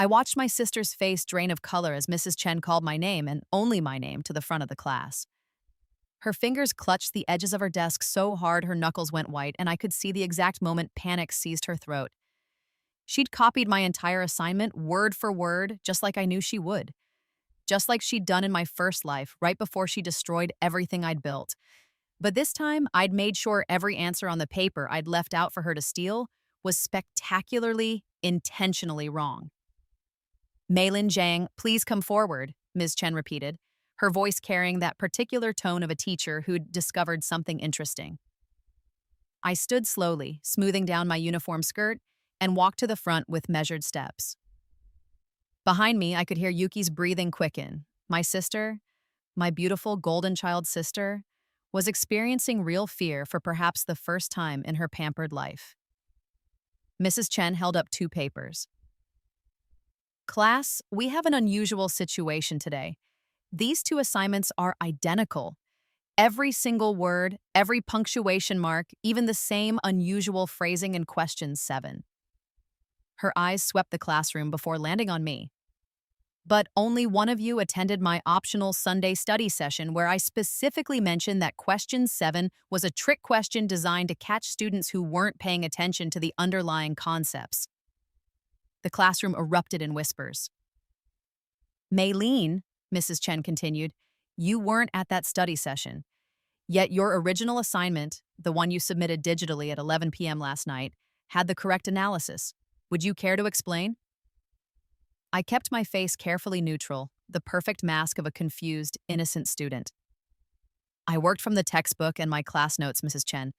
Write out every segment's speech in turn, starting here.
I watched my sister's face drain of color as Mrs. Chen called my name, and only my name, to the front of the class. Her fingers clutched the edges of her desk so hard her knuckles went white, and I could see the exact moment panic seized her throat. She'd copied my entire assignment, word for word, just like I knew she would. Just like she'd done in my first life, right before she destroyed everything I'd built. But this time, I'd made sure every answer on the paper I'd left out for her to steal was spectacularly, intentionally wrong. Meilin Zhang, please come forward, Ms. Chen repeated, her voice carrying that particular tone of a teacher who'd discovered something interesting. I stood slowly, smoothing down my uniform skirt, and walked to the front with measured steps. Behind me, I could hear Yuki's breathing quicken. My sister, my beautiful golden child sister, was experiencing real fear for perhaps the first time in her pampered life. Mrs. Chen held up two papers. Class, we have an unusual situation today. These two assignments are identical. Every single word, every punctuation mark, even the same unusual phrasing in question 7. Her eyes swept the classroom before landing on me. But only one of you attended my optional Sunday study session where I specifically mentioned that question 7 was a trick question designed to catch students who weren't paying attention to the underlying concepts. The classroom erupted in whispers. Meilin, Mrs. Chen continued, you weren't at that study session. Yet your original assignment, the one you submitted digitally at 11 p.m. last night, had the correct analysis. Would you care to explain? I kept my face carefully neutral, the perfect mask of a confused, innocent student. I worked from the textbook and my class notes, Mrs. Chen.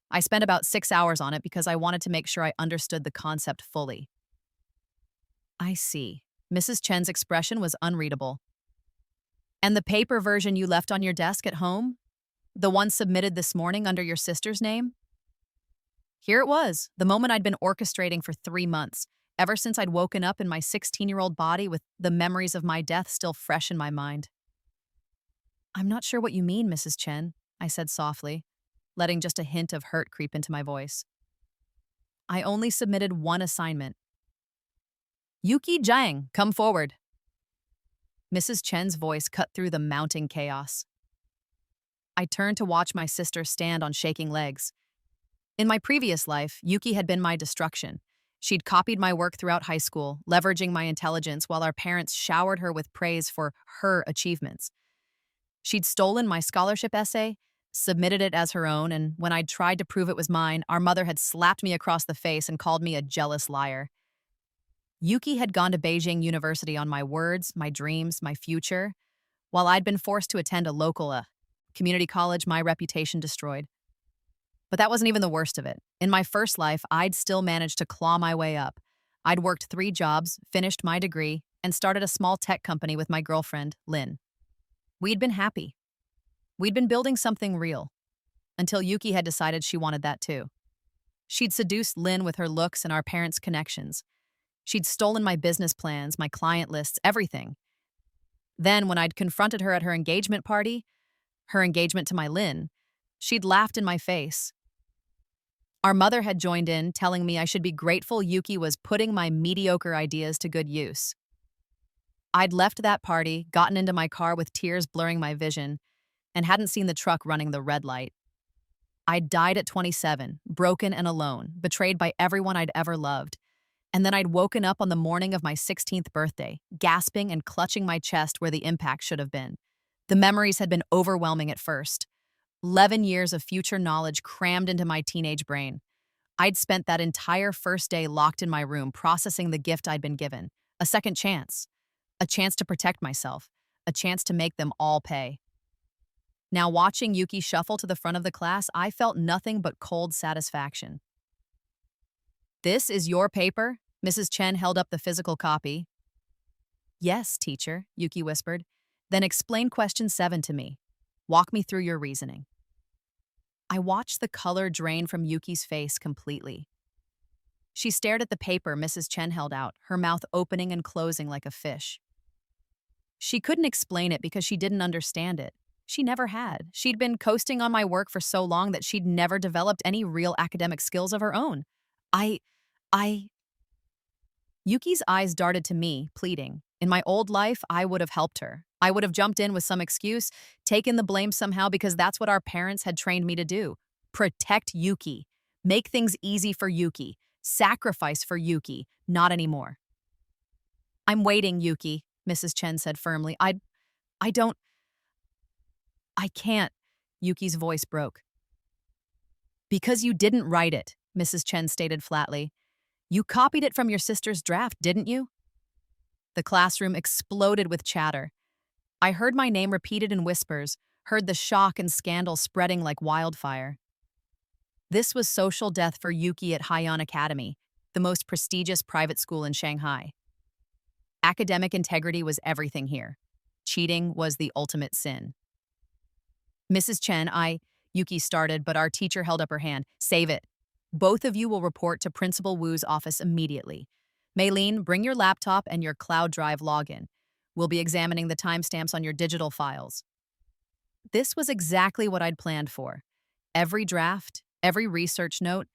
I spent about 6 hours on it because I wanted to make sure I understood the concept fully. I see. Mrs. Chen's expression was unreadable. And the paper version you left on your desk at home? The one submitted this morning under your sister's name? Here it was, the moment I'd been orchestrating for 3 months, ever since I'd woken up in my 16-year-old body with the memories of my death still fresh in my mind. I'm not sure what you mean, Mrs. Chen, I said softly, letting just a hint of hurt creep into my voice. I only submitted one assignment. Yuki Zhang, come forward. Mrs. Chen's voice cut through the mounting chaos. I turned to watch my sister stand on shaking legs. In my previous life, Yuki had been my destruction. She'd copied my work throughout high school, leveraging my intelligence while our parents showered her with praise for her achievements. She'd stolen my scholarship essay, submitted it as her own, and when I'd tried to prove it was mine, our mother had slapped me across the face and called me a jealous liar. Yuki had gone to Beijing University on my words, my dreams, my future, while I'd been forced to attend a local community college my reputation destroyed. But that wasn't even the worst of it. In my first life, I'd still managed to claw my way up. I'd worked 3 jobs, finished my degree, and started a small tech company with my girlfriend, Lynn. We'd been happy. We'd been building something real, until Yuki had decided she wanted that too. She'd seduced Lynn with her looks and our parents' connections. She'd stolen my business plans, my client lists, everything. Then, when I'd confronted her at her engagement party, her engagement to my Lynn, she'd laughed in my face. Our mother had joined in, telling me I should be grateful Yuki was putting my mediocre ideas to good use. I'd left that party, gotten into my car with tears blurring my vision, and hadn't seen the truck running the red light. I'd died at 27, broken and alone, betrayed by everyone I'd ever loved. And then I'd woken up on the morning of my 16th birthday, gasping and clutching my chest where the impact should have been. The memories had been overwhelming at first. 11 years of future knowledge crammed into my teenage brain. I'd spent that entire first day locked in my room processing the gift I'd been given. A second chance. A chance to protect myself. A chance to make them all pay. Now watching Yuki shuffle to the front of the class, I felt nothing but cold satisfaction. This is your paper? Mrs. Chen held up the physical copy. Yes, teacher, Yuki whispered. Then explain question 7 to me. Walk me through your reasoning. I watched the color drain from Yuki's face completely. She stared at the paper Mrs. Chen held out, her mouth opening and closing like a fish. She couldn't explain it because she didn't understand it. She never had. She'd been coasting on my work for so long that she'd never developed any real academic skills of her own. I... Yuki's eyes darted to me, pleading. In my old life, I would have helped her. I would have jumped in with some excuse, taken the blame somehow because that's what our parents had trained me to do. Protect Yuki. Make things easy for Yuki. Sacrifice for Yuki. Not anymore. I'm waiting, Yuki, Mrs. Chen said firmly. I don't, I can't. Yuki's voice broke. Because you didn't write it, Mrs. Chen stated flatly. You copied it from your sister's draft, didn't you? The classroom exploded with chatter. I heard my name repeated in whispers, heard the shock and scandal spreading like wildfire. This was social death for Yuki at Haiyan Academy, the most prestigious private school in Shanghai. Academic integrity was everything here. Cheating was the ultimate sin. Mrs. Chen, Yuki started, but our teacher held up her hand. Save it. Both of you will report to Principal Wu's office immediately. Maylene, bring your laptop and your cloud drive login. We'll be examining the timestamps on your digital files. This was exactly what I'd planned for. Every draft, every research note,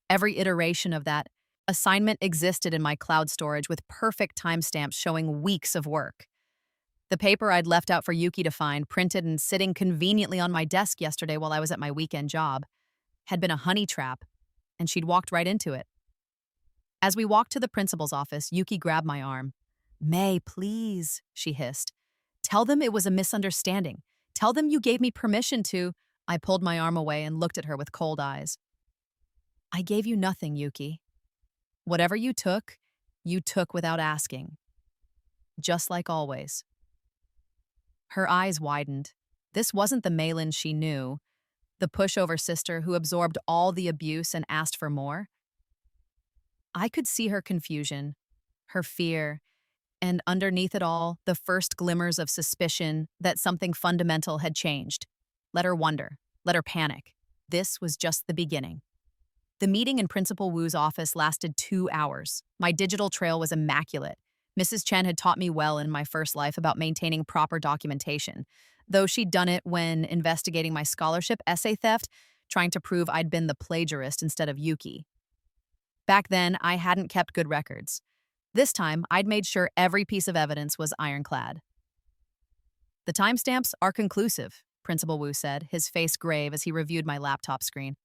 every iteration of that assignment existed in my cloud storage with perfect timestamps showing weeks of work. The paper I'd left out for Yuki to find, printed and sitting conveniently on my desk yesterday while I was at my weekend job, had been a honey trap, and she'd walked right into it. As we walked to the principal's office, Yuki grabbed my arm. May, please, she hissed. Tell them it was a misunderstanding. Tell them you gave me permission to. I pulled my arm away and looked at her with cold eyes. I gave you nothing, Yuki. Whatever you took without asking. Just like always. Her eyes widened. This wasn't the Maylin she knew, the pushover sister who absorbed all the abuse and asked for more. I could see her confusion, her fear, and underneath it all, the first glimmers of suspicion that something fundamental had changed. Let her wonder, let her panic. This was just the beginning. The meeting in Principal Wu's office lasted 2 hours. My digital trail was immaculate. Mrs. Chen had taught me well in my first life about maintaining proper documentation, though she'd done it when investigating my scholarship essay theft, trying to prove I'd been the plagiarist instead of Yuki. Back then, I hadn't kept good records. This time, I'd made sure every piece of evidence was ironclad. The timestamps are conclusive, Principal Wu said, his face grave as he reviewed my laptop screen.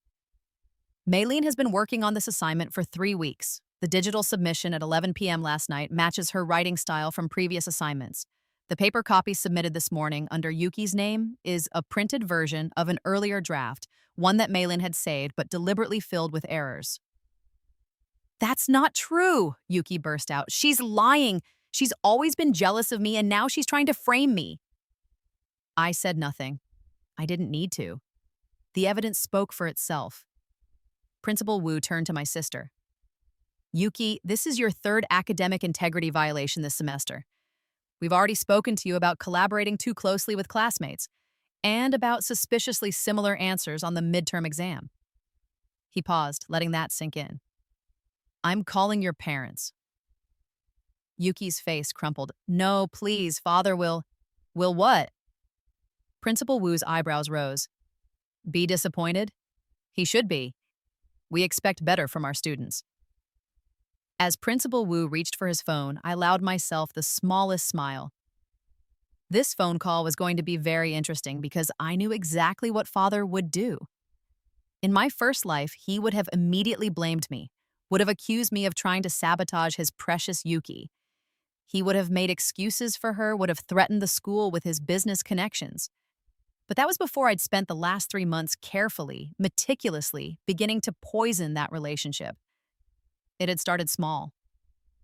Maylene has been working on this assignment for 3 weeks. The digital submission at 11 p.m. last night matches her writing style from previous assignments. The paper copy submitted this morning under Yuki's name is a printed version of an earlier draft, one that Maylene had saved but deliberately filled with errors. That's not true, Yuki burst out. She's lying. She's always been jealous of me, and now she's trying to frame me. I said nothing. I didn't need to. The evidence spoke for itself. Principal Wu turned to my sister. Yuki, this is your 3rd academic integrity violation this semester. We've already spoken to you about collaborating too closely with classmates and about suspiciously similar answers on the midterm exam. He paused, letting that sink in. I'm calling your parents. Yuki's face crumpled. No, please, Father will what? Principal Wu's eyebrows rose. Be disappointed? He should be. We expect better from our students. As Principal Wu reached for his phone, I allowed myself the smallest smile. This phone call was going to be very interesting because I knew exactly what Father would do. In my first life, he would have immediately blamed me, would have accused me of trying to sabotage his precious Yuki. He would have made excuses for her, would have threatened the school with his business connections. But that was before I'd spent the last 3 months carefully, meticulously, beginning to poison that relationship. It had started small.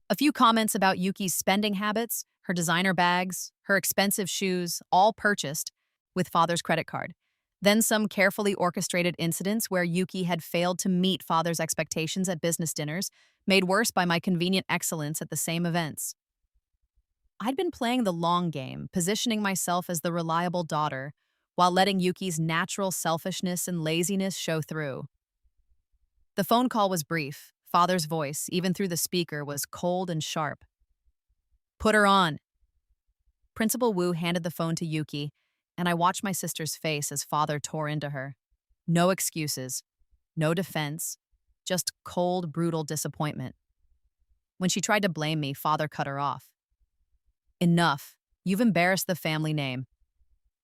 A few comments about Yuki's spending habits, her designer bags, her expensive shoes, all purchased with Father's credit card. Then some carefully orchestrated incidents where Yuki had failed to meet Father's expectations at business dinners, made worse by my convenient excellence at the same events. I'd been playing the long game, positioning myself as the reliable daughter, while letting Yuki's natural selfishness and laziness show through. The phone call was brief. Father's voice, even through the speaker, was cold and sharp. Put her on. Principal Wu handed the phone to Yuki, and I watched my sister's face as Father tore into her. No excuses, no defense, just cold, brutal disappointment. When she tried to blame me, Father cut her off. Enough. You've embarrassed the family name.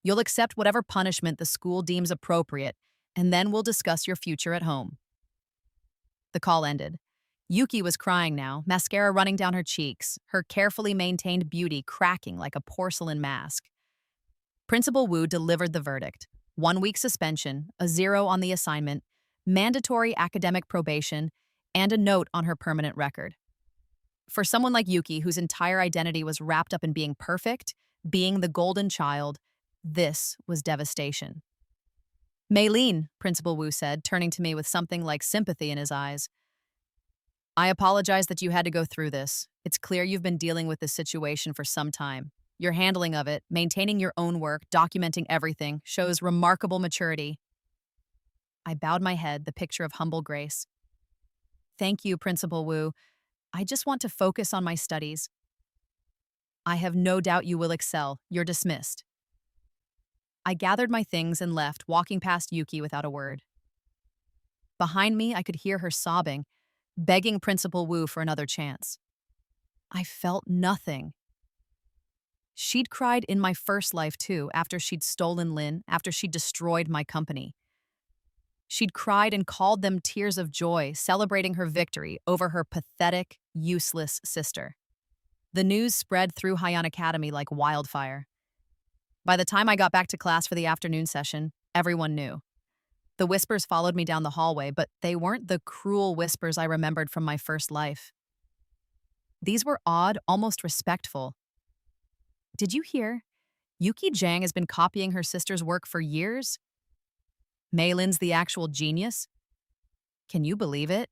You'll accept whatever punishment the school deems appropriate, and then we'll discuss your future at home. The call ended. Yuki was crying now, mascara running down her cheeks, her carefully maintained beauty cracking like a porcelain mask. Principal Wu delivered the verdict. 1 week suspension, a 0 on the assignment, mandatory academic probation, and a note on her permanent record. For someone like Yuki, whose entire identity was wrapped up in being perfect, being the golden child, this was devastation. Maylene, Principal Wu said, turning to me with something like sympathy in his eyes. I apologize that you had to go through this. It's clear you've been dealing with this situation for some time. Your handling of it, maintaining your own work, documenting everything, shows remarkable maturity. I bowed my head, the picture of humble grace. Thank you, Principal Wu. I just want to focus on my studies. I have no doubt you will excel. You're dismissed. I gathered my things and left, walking past Yuki without a word. Behind me, I could hear her sobbing, begging Principal Wu for another chance. I felt nothing. She'd cried in my first life, too, after she'd stolen Lin, after she'd destroyed my company. She'd cried and called them tears of joy, celebrating her victory over her pathetic, useless sister. The news spread through Haiyan Academy like wildfire. By the time I got back to class for the afternoon session, everyone knew. The whispers followed me down the hallway, but they weren't the cruel whispers I remembered from my first life. These were odd, almost respectful. Did you hear? Yuki Zhang has been copying her sister's work for years? Mei Lin's the actual genius? Can you believe it?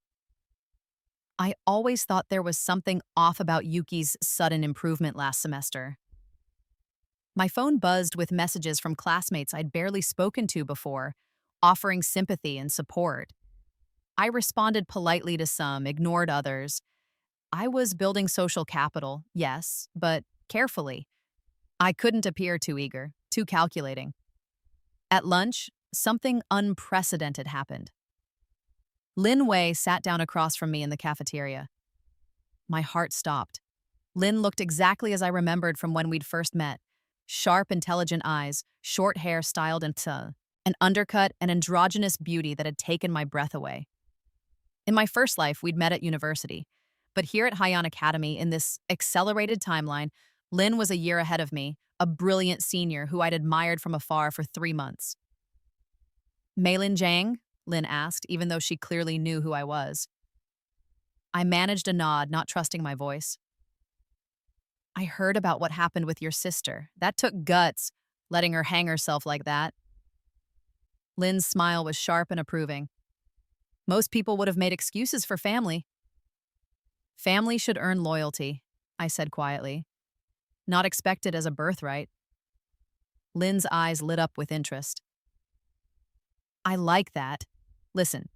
I always thought there was something off about Yuki's sudden improvement last semester. My phone buzzed with messages from classmates I'd barely spoken to before, offering sympathy and support. I responded politely to some, ignored others. I was building social capital, yes, but carefully. I couldn't appear too eager, too calculating. At lunch, something unprecedented happened. Lin Wei sat down across from me in the cafeteria. My heart stopped. Lin looked exactly as I remembered from when we'd first met. Sharp, intelligent eyes, short hair styled into an undercut and androgynous beauty that had taken my breath away. In my first life, we'd met at university. But here at Haiyan Academy, in this accelerated timeline, Lin was a year ahead of me, a brilliant senior who I'd admired from afar for 3 months. Meilin Zhang? Lin asked, even though she clearly knew who I was. I managed a nod, not trusting my voice. I heard about what happened with your sister. That took guts, letting her hang herself like that. Lin's smile was sharp and approving. Most people would have made excuses for family. Family should earn loyalty, I said quietly. Not expected as a birthright. Lin's eyes lit up with interest. I like that. Listen,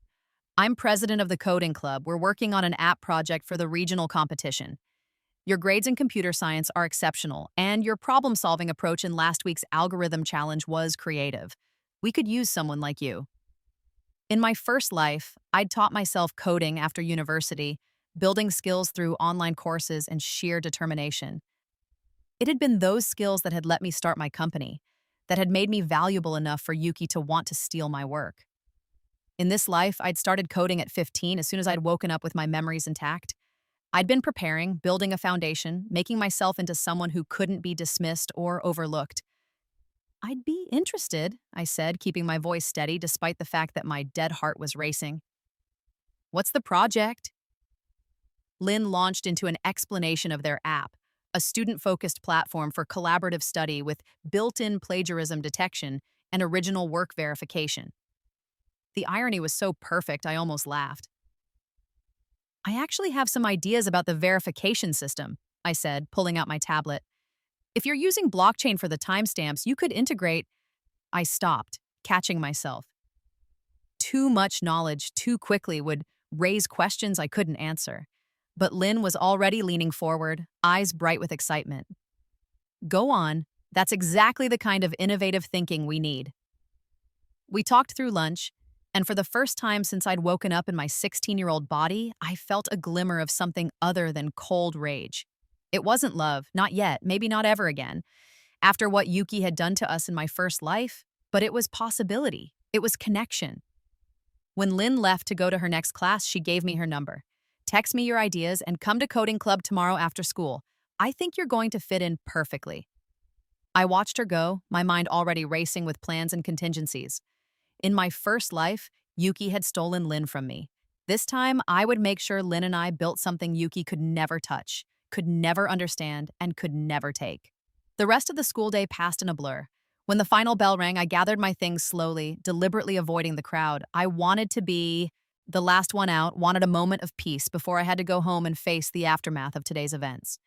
I'm president of the coding club. We're working on an app project for the regional competition. Your grades in computer science are exceptional, and your problem-solving approach in last week's algorithm challenge was creative. We could use someone like you. In my first life, I'd taught myself coding after university, building skills through online courses and sheer determination. It had been those skills that had let me start my company, that had made me valuable enough for Yuki to want to steal my work. In this life, I'd started coding at 15 as soon as I'd woken up with my memories intact. I'd been preparing, building a foundation, making myself into someone who couldn't be dismissed or overlooked. I'd be interested, I said, keeping my voice steady despite the fact that my dead heart was racing. What's the project? Lin launched into an explanation of their app, a student-focused platform for collaborative study with built-in plagiarism detection and original work verification. The irony was so perfect, I almost laughed. I actually have some ideas about the verification system, I said, pulling out my tablet. If you're using blockchain for the timestamps, you could integrate... I stopped, catching myself. Too much knowledge too quickly would raise questions I couldn't answer. But Lin was already leaning forward, eyes bright with excitement. Go on. That's exactly the kind of innovative thinking we need. We talked through lunch, And for the first time since I'd woken up in my 16-year-old body, I felt a glimmer of something other than cold rage. It wasn't love, not yet, maybe not ever again, after what Yuki had done to us in my first life, but it was possibility. It was connection. When Lynn left to go to her next class, she gave me her number. Text me your ideas and come to coding club tomorrow after school. I think you're going to fit in perfectly. I watched her go, my mind already racing with plans and contingencies. In my first life, Yuki had stolen Lynn from me. This time, I would make sure Lynn and I built something Yuki could never touch, could never understand, and could never take. The rest of the school day passed in a blur. When the final bell rang, I gathered my things slowly, deliberately avoiding the crowd. I wanted to be the last one out, wanted a moment of peace before I had to go home and face the aftermath of today's events.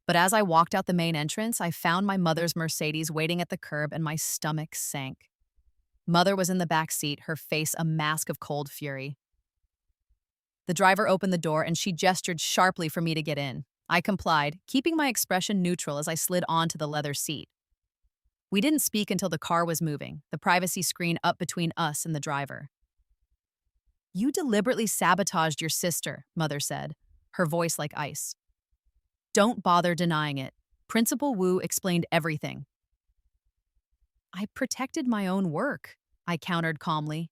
But as I walked out the main entrance, I found my mother's Mercedes waiting at the curb and my stomach sank. Mother was in the back seat, her face a mask of cold fury. The driver opened the door and she gestured sharply for me to get in. I complied, keeping my expression neutral as I slid onto the leather seat. We didn't speak until the car was moving, the privacy screen up between us and the driver. You deliberately sabotaged your sister, Mother said, her voice like ice. Don't bother denying it. Principal Wu explained everything. I protected my own work, I countered calmly.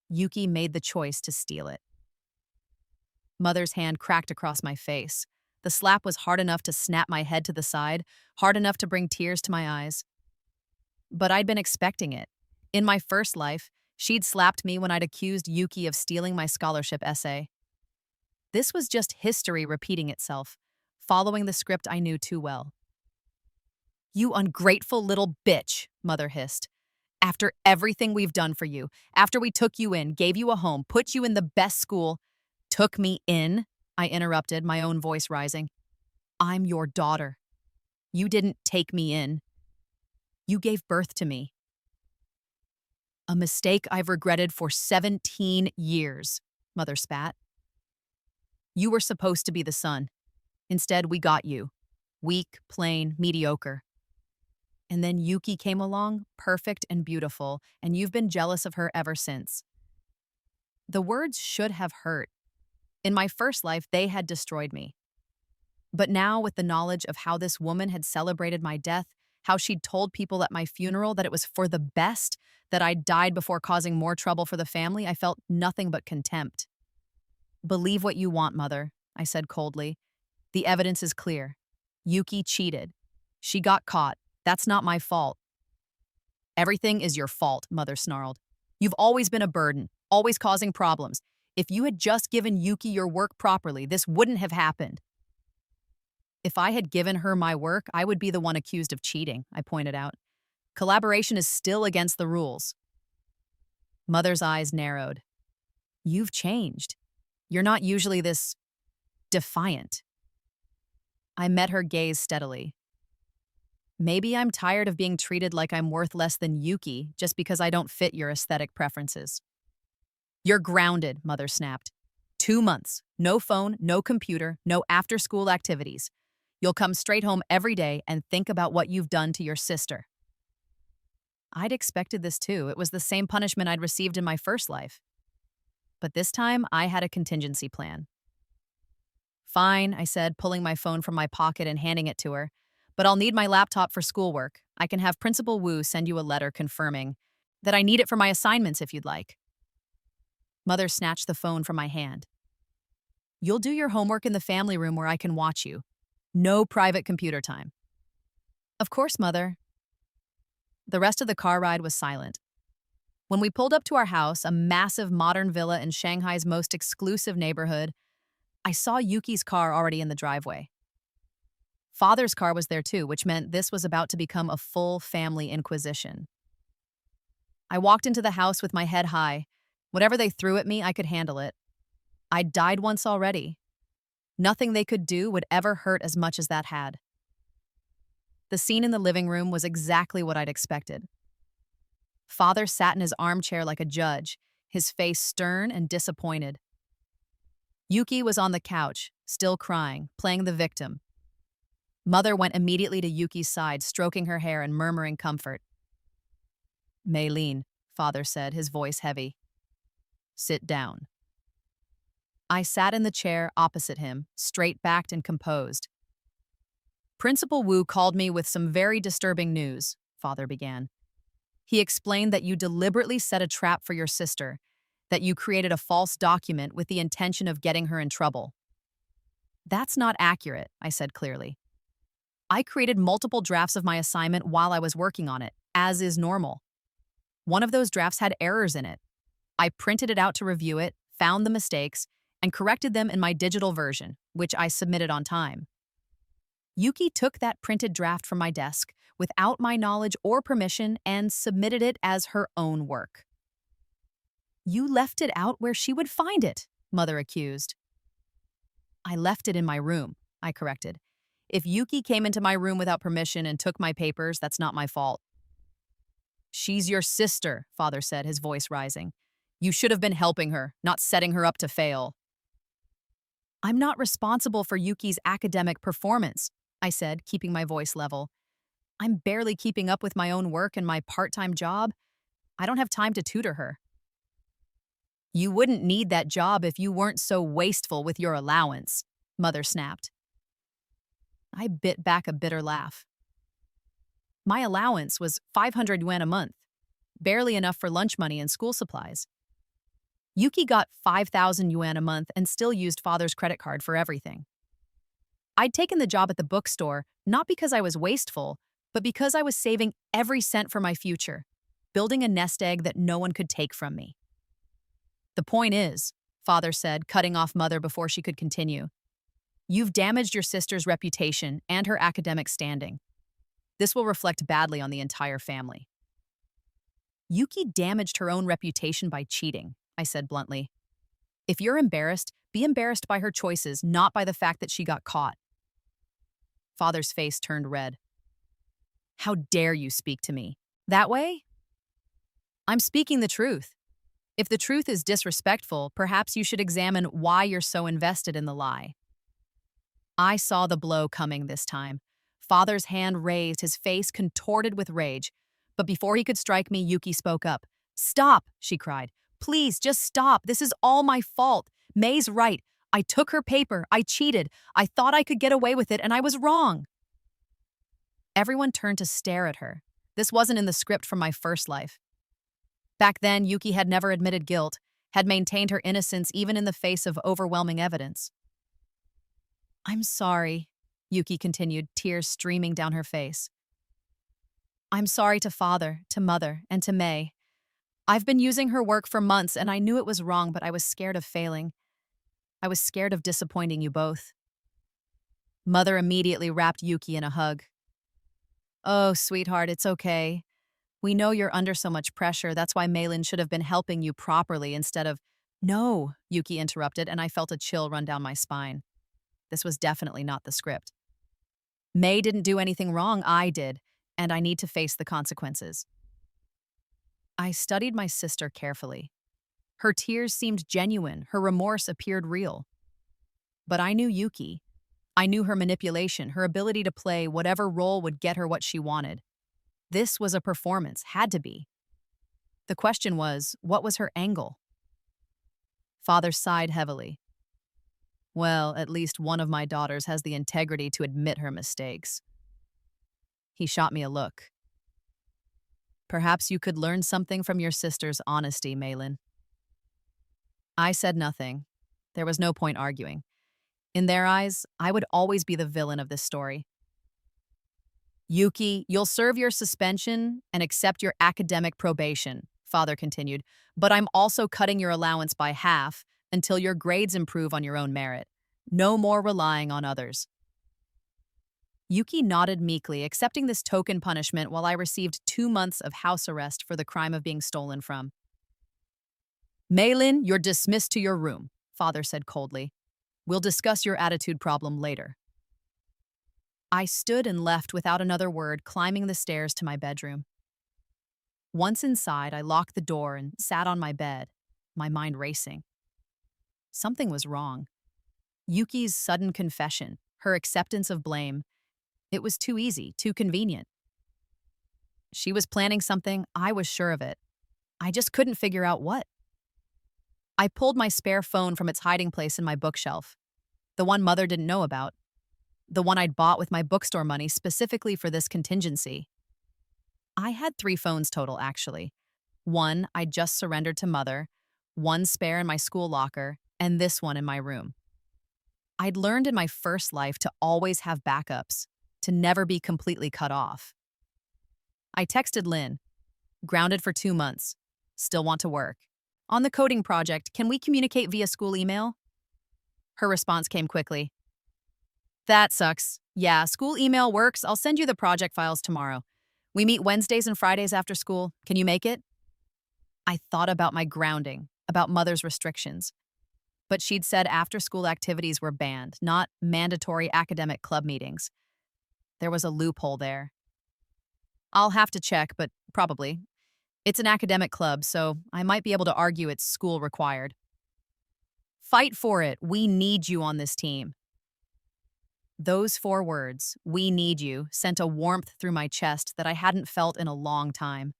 Yuki made the choice to steal it. Mother's hand cracked across my face. The slap was hard enough to snap my head to the side, hard enough to bring tears to my eyes. But I'd been expecting it. In my first life, she'd slapped me when I'd accused Yuki of stealing my scholarship essay. This was just history repeating itself, following the script I knew too well. You ungrateful little bitch, Mother hissed. After everything we've done for you, after we took you in, gave you a home, put you in the best school, took me in, I interrupted, my own voice rising. I'm your daughter. You didn't take me in. You gave birth to me. A mistake I've regretted for 17 years, Mother spat. You were supposed to be the son. Instead, we got you. Weak, plain, mediocre. And then Yuki came along, perfect and beautiful, and you've been jealous of her ever since. The words should have hurt. In my first life, they had destroyed me. But now, with the knowledge of how this woman had celebrated my death, how she'd told people at my funeral that it was for the best, that I'd died before causing more trouble for the family, I felt nothing but contempt. Believe what you want, Mother, I said coldly. The evidence is clear. Yuki cheated. She got caught. That's not my fault. Everything is your fault, Mother snarled. You've always been a burden, always causing problems. If you had just given Yuki your work properly, this wouldn't have happened. If I had given her my work, I would be the one accused of cheating, I pointed out. Collaboration is still against the rules. Mother's eyes narrowed. You've changed. You're not usually this defiant. I met her gaze steadily. Maybe I'm tired of being treated like I'm worth less than Yuki just because I don't fit your aesthetic preferences. You're grounded, Mother snapped. 2 months, no phone, no computer, no after-school activities. You'll come straight home every day and think about what you've done to your sister. I'd expected this too. It was the same punishment I'd received in my first life. But this time, I had a contingency plan. Fine, I said, pulling my phone from my pocket and handing it to her. But I'll need my laptop for schoolwork. I can have Principal Wu send you a letter confirming that I need it for my assignments if you'd like. Mother snatched the phone from my hand. You'll do your homework in the family room where I can watch you. No private computer time. Of course, Mother. The rest of the car ride was silent. When we pulled up to our house, a massive modern villa in Shanghai's most exclusive neighborhood, I saw Yuki's car already in the driveway. Father's car was there too, which meant this was about to become a full family inquisition. I walked into the house with my head high. Whatever they threw at me, I could handle it. I'd died once already. Nothing they could do would ever hurt as much as that had. The scene in the living room was exactly what I'd expected. Father sat in his armchair like a judge, his face stern and disappointed. Yuki was on the couch, still crying, playing the victim. Mother went immediately to Yuki's side, stroking her hair and murmuring comfort. Maylene, Father said, his voice heavy. Sit down. I sat in the chair opposite him, straight-backed and composed. Principal Wu called me with some very disturbing news, Father began. He explained that you deliberately set a trap for your sister, that you created a false document with the intention of getting her in trouble. That's not accurate, I said clearly. I created multiple drafts of my assignment while I was working on it, as is normal. One of those drafts had errors in it. I printed it out to review it, found the mistakes, and corrected them in my digital version, which I submitted on time. Yuki took that printed draft from my desk without my knowledge or permission and submitted it as her own work. You left it out where she would find it, Mother accused. I left it in my room, I corrected. If Yuki came into my room without permission and took my papers, that's not my fault. She's your sister, Father said, his voice rising. You should have been helping her, not setting her up to fail. I'm not responsible for Yuki's academic performance, I said, keeping my voice level. I'm barely keeping up with my own work and my part-time job. I don't have time to tutor her. You wouldn't need that job if you weren't so wasteful with your allowance, Mother snapped. I bit back a bitter laugh. My allowance was 500 yuan a month, barely enough for lunch money and school supplies. Yuki got 5,000 yuan a month and still used Father's credit card for everything. I'd taken the job at the bookstore not because I was wasteful, but because I was saving every cent for my future, building a nest egg that no one could take from me. The point is, Father said, cutting off Mother before she could continue, you've damaged your sister's reputation and her academic standing. This will reflect badly on the entire family. Yuki damaged her own reputation by cheating, I said bluntly. If you're embarrassed, be embarrassed by her choices, not by the fact that she got caught. Father's face turned red. How dare you speak to me? That way? I'm speaking the truth. If the truth is disrespectful, perhaps you should examine why you're so invested in the lie. I saw the blow coming this time. Father's hand raised, his face contorted with rage. But before he could strike me, Yuki spoke up. Stop, she cried. Please, just stop. This is all my fault. May's right. I took her paper. I cheated. I thought I could get away with it, and I was wrong. Everyone turned to stare at her. This wasn't in the script from my first life. Back then, Yuki had never admitted guilt, had maintained her innocence even in the face of overwhelming evidence. I'm sorry, Yuki continued, tears streaming down her face. I'm sorry to Father, to Mother, and to May. I've been using her work for months, and I knew it was wrong, but I was scared of failing. I was scared of disappointing you both. Mother immediately wrapped Yuki in a hug. Oh, sweetheart, it's okay. We know you're under so much pressure. That's why Maylin should have been helping you properly instead of— No, Yuki interrupted, and I felt a chill run down my spine. This was definitely not the script. May didn't do anything wrong, I did, and I need to face the consequences. I studied my sister carefully. Her tears seemed genuine, her remorse appeared real. But I knew Yuki. I knew her manipulation, her ability to play whatever role would get her what she wanted. This was a performance, had to be. The question was, what was her angle? Father sighed heavily. Well, at least one of my daughters has the integrity to admit her mistakes. He shot me a look. Perhaps you could learn something from your sister's honesty, Maylin. I said nothing. There was no point arguing. In their eyes, I would always be the villain of this story. Yuki, you'll serve your suspension and accept your academic probation, Father continued, but I'm also cutting your allowance by half until your grades improve on your own merit. No more relying on others. Yuki nodded meekly, accepting this token punishment while I received 2 months of house arrest for the crime of being stolen from. Maylin, you're dismissed to your room, Father said coldly. We'll discuss your attitude problem later. I stood and left without another word, climbing the stairs to my bedroom. Once inside, I locked the door and sat on my bed, my mind racing. Something was wrong. Yuki's sudden confession, her acceptance of blame, it was too easy, too convenient. She was planning something, I was sure of it. I just couldn't figure out what. I pulled my spare phone from its hiding place in my bookshelf, the one Mother didn't know about, the one I'd bought with my bookstore money specifically for this contingency. I had 3 phones total, actually. One I'd just surrendered to Mother, one spare in my school locker, and this one in my room. I'd learned in my first life to always have backups, to never be completely cut off. I texted Lynn, grounded for 2 months, still want to work. On the coding project, can we communicate via school email? Her response came quickly. That sucks. Yeah, school email works. I'll send you the project files tomorrow. We meet Wednesdays and Fridays after school. Can you make it? I thought about my grounding, about Mother's restrictions. But she'd said after-school activities were banned, not mandatory academic club meetings. There was a loophole there. I'll have to check, but probably. It's an academic club, so I might be able to argue it's school required. Fight for it. We need you on this team. Those 4 words, "we need you," sent a warmth through my chest that I hadn't felt in a long time.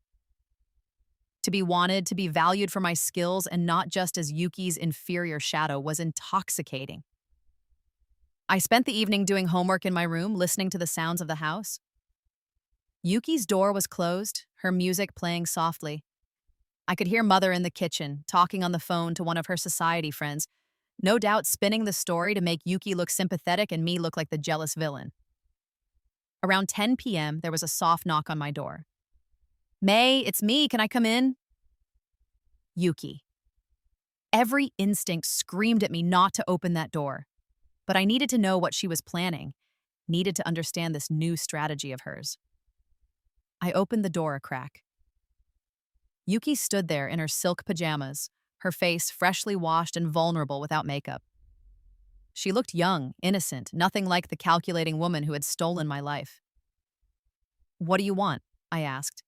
To be wanted, to be valued for my skills and not just as Yuki's inferior shadow was intoxicating. I spent the evening doing homework in my room, listening to the sounds of the house. Yuki's door was closed, her music playing softly. I could hear Mother in the kitchen, talking on the phone to one of her society friends, no doubt spinning the story to make Yuki look sympathetic and me look like the jealous villain. Around 10 p.m., there was a soft knock on my door. "May, it's me. Can I come in?" Yuki. Every instinct screamed at me not to open that door, but I needed to know what she was planning, needed to understand this new strategy of hers. I opened the door a crack. Yuki stood there in her silk pajamas, her face freshly washed and vulnerable without makeup. She looked young, innocent, nothing like the calculating woman who had stolen my life. "What do you want?" I asked.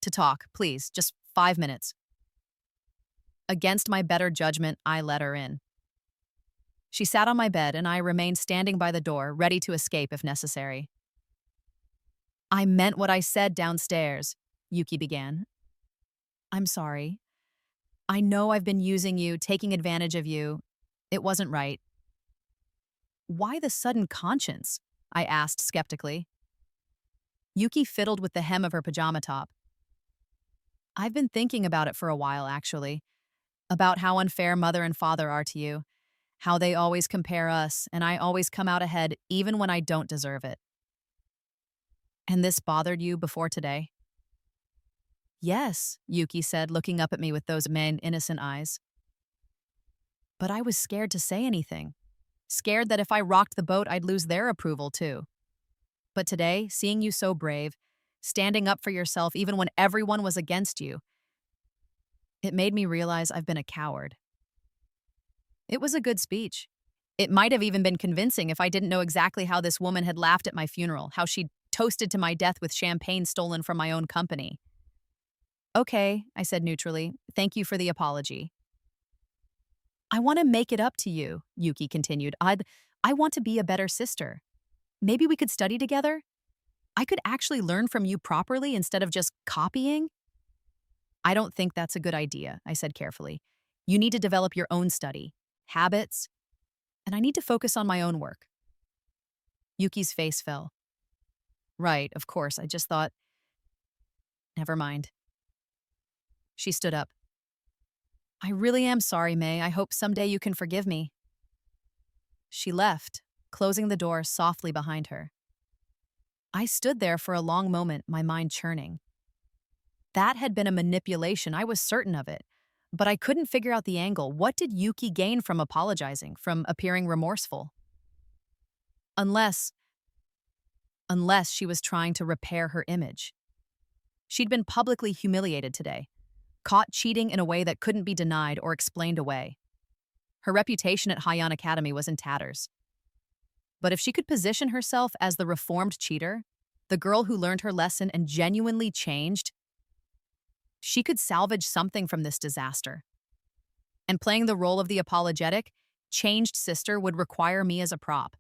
"To talk, please, just 5 minutes." Against my better judgment, I let her in. She sat on my bed and I remained standing by the door, ready to escape if necessary. "I meant what I said downstairs," Yuki began. "I'm sorry. I know I've been using you, taking advantage of you. It wasn't right." "Why the sudden conscience?" I asked skeptically. Yuki fiddled with the hem of her pajama top. "I've been thinking about it for a while, actually. About how unfair Mother and Father are to you. How they always compare us, and I always come out ahead even when I don't deserve it." "And this bothered you before today?" "Yes," Yuki said, looking up at me with those innocent eyes. "But I was scared to say anything. Scared that if I rocked the boat, I'd lose their approval, too. But today, seeing you so brave, standing up for yourself even when everyone was against you, it made me realize I've been a coward." It was a good speech. It might have even been convincing if I didn't know exactly how this woman had laughed at my funeral, how she'd toasted to my death with champagne stolen from my own company. "Okay," I said neutrally. "Thank you for the apology." "I want to make it up to you," Yuki continued. I want to be a better sister. Maybe we could study together? I could actually learn from you properly instead of just copying." "I don't think that's a good idea," I said carefully. "You need to develop your own study, habits, and I need to focus on my own work." Yuki's face fell. "Right, of course, I just thought, never mind." She stood up. "I really am sorry, May. I hope someday you can forgive me." She left, closing the door softly behind her. I stood there for a long moment, my mind churning. That had been a manipulation, I was certain of it. But I couldn't figure out the angle. What did Yuki gain from apologizing, from appearing remorseful? Unless she was trying to repair her image. She'd been publicly humiliated today, caught cheating in a way that couldn't be denied or explained away. Her reputation at Haiyan Academy was in tatters. But if she could position herself as the reformed cheater, the girl who learned her lesson and genuinely changed, she could salvage something from this disaster. And playing the role of the apologetic, changed sister would require me as a prop.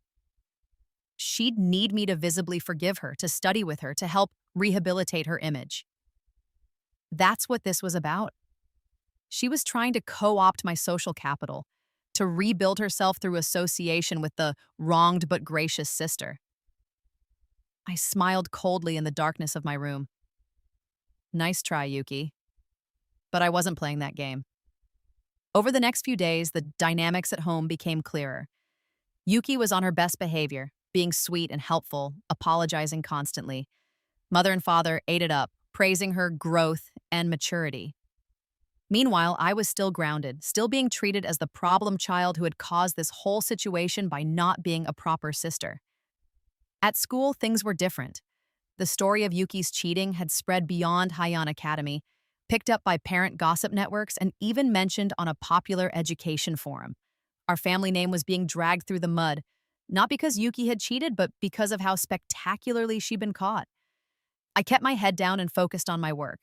She'd need me to visibly forgive her, to study with her, to help rehabilitate her image. That's what this was about. She was trying to co-opt my social capital, to rebuild herself through association with the wronged but gracious sister. I smiled coldly in the darkness of my room. Nice try, Yuki. But I wasn't playing that game. Over the next few days, the dynamics at home became clearer. Yuki was on her best behavior, being sweet and helpful, apologizing constantly. Mother and father ate it up, praising her growth and maturity. Meanwhile, I was still grounded, still being treated as the problem child who had caused this whole situation by not being a proper sister. At school, things were different. The story of Yuki's cheating had spread beyond Haiyan Academy, picked up by parent gossip networks, and even mentioned on a popular education forum. Our family name was being dragged through the mud, not because Yuki had cheated, but because of how spectacularly she'd been caught. I kept my head down and focused on my work.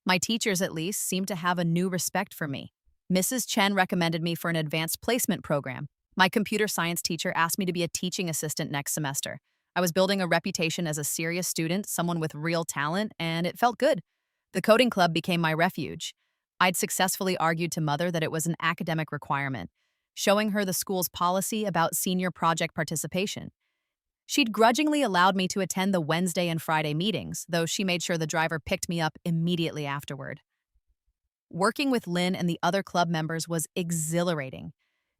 My teachers, at least, seemed to have a new respect for me. Mrs. Chen recommended me for an advanced placement program. My computer science teacher asked me to be a teaching assistant next semester. I was building a reputation as a serious student, someone with real talent, and it felt good. The coding club became my refuge. I'd successfully argued to Mother that it was an academic requirement, showing her the school's policy about senior project participation. She'd grudgingly allowed me to attend the Wednesday and Friday meetings, though she made sure the driver picked me up immediately afterward. Working with Lynn and the other club members was exhilarating.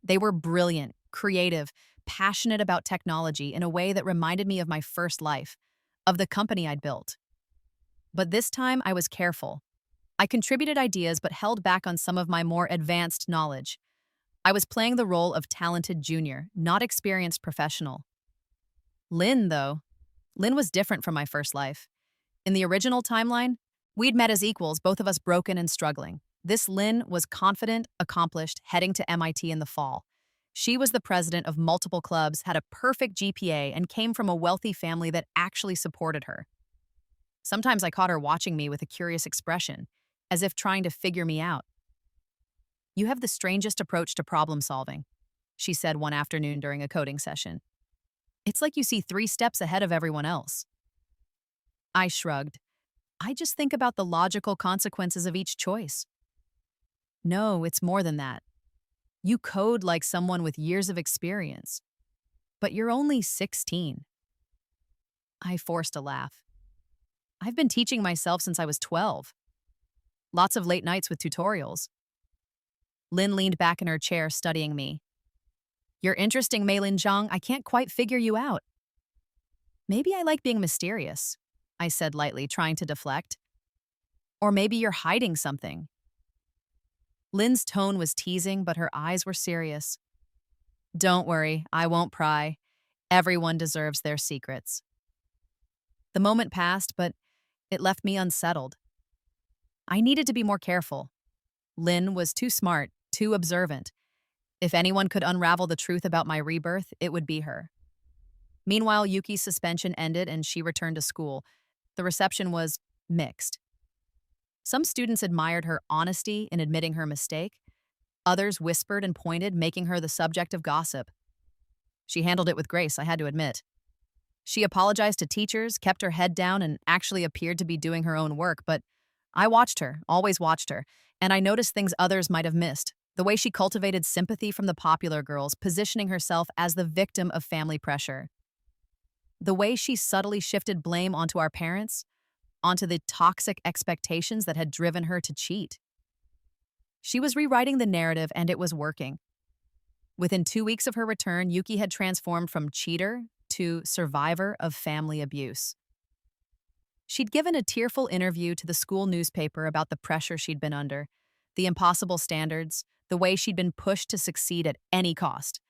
They were brilliant, creative, passionate about technology in a way that reminded me of my first life, of the company I'd built. But this time I was careful. I contributed ideas but held back on some of my more advanced knowledge. I was playing the role of talented junior, not experienced professional. Lynn was different from my first life. In the original timeline, we'd met as equals, both of us broken and struggling. This Lynn was confident, accomplished, heading to MIT in the fall. She was the president of multiple clubs, had a perfect GPA, and came from a wealthy family that actually supported her. Sometimes I caught her watching me with a curious expression, as if trying to figure me out. "You have the strangest approach to problem solving," she said one afternoon during a coding session. "It's like you see 3 steps ahead of everyone else." I shrugged. "I just think about the logical consequences of each choice." "No, it's more than that. You code like someone with years of experience. But you're only 16. I forced a laugh. "I've been teaching myself since I was 12. Lots of late nights with tutorials." Lynn leaned back in her chair, studying me. "You're interesting, Meilin Zhang. I can't quite figure you out." "Maybe I like being mysterious," I said lightly, trying to deflect. "Or maybe you're hiding something." Lynn's tone was teasing, but her eyes were serious. "Don't worry, I won't pry. Everyone deserves their secrets." The moment passed, but it left me unsettled. I needed to be more careful. Lynn was too smart, too observant. If anyone could unravel the truth about my rebirth, it would be her. Meanwhile, Yuki's suspension ended and she returned to school. The reception was mixed. Some students admired her honesty in admitting her mistake. Others whispered and pointed, making her the subject of gossip. She handled it with grace, I had to admit. She apologized to teachers, kept her head down, and actually appeared to be doing her own work, but I watched her, always watched her, and I noticed things others might have missed. The way she cultivated sympathy from the popular girls, positioning herself as the victim of family pressure. The way she subtly shifted blame onto our parents, onto the toxic expectations that had driven her to cheat. She was rewriting the narrative, and it was working. Within 2 weeks of her return, Yuki had transformed from cheater to survivor of family abuse. She'd given a tearful interview to the school newspaper about the pressure she'd been under, the impossible standards, the way she'd been pushed to succeed at any cost.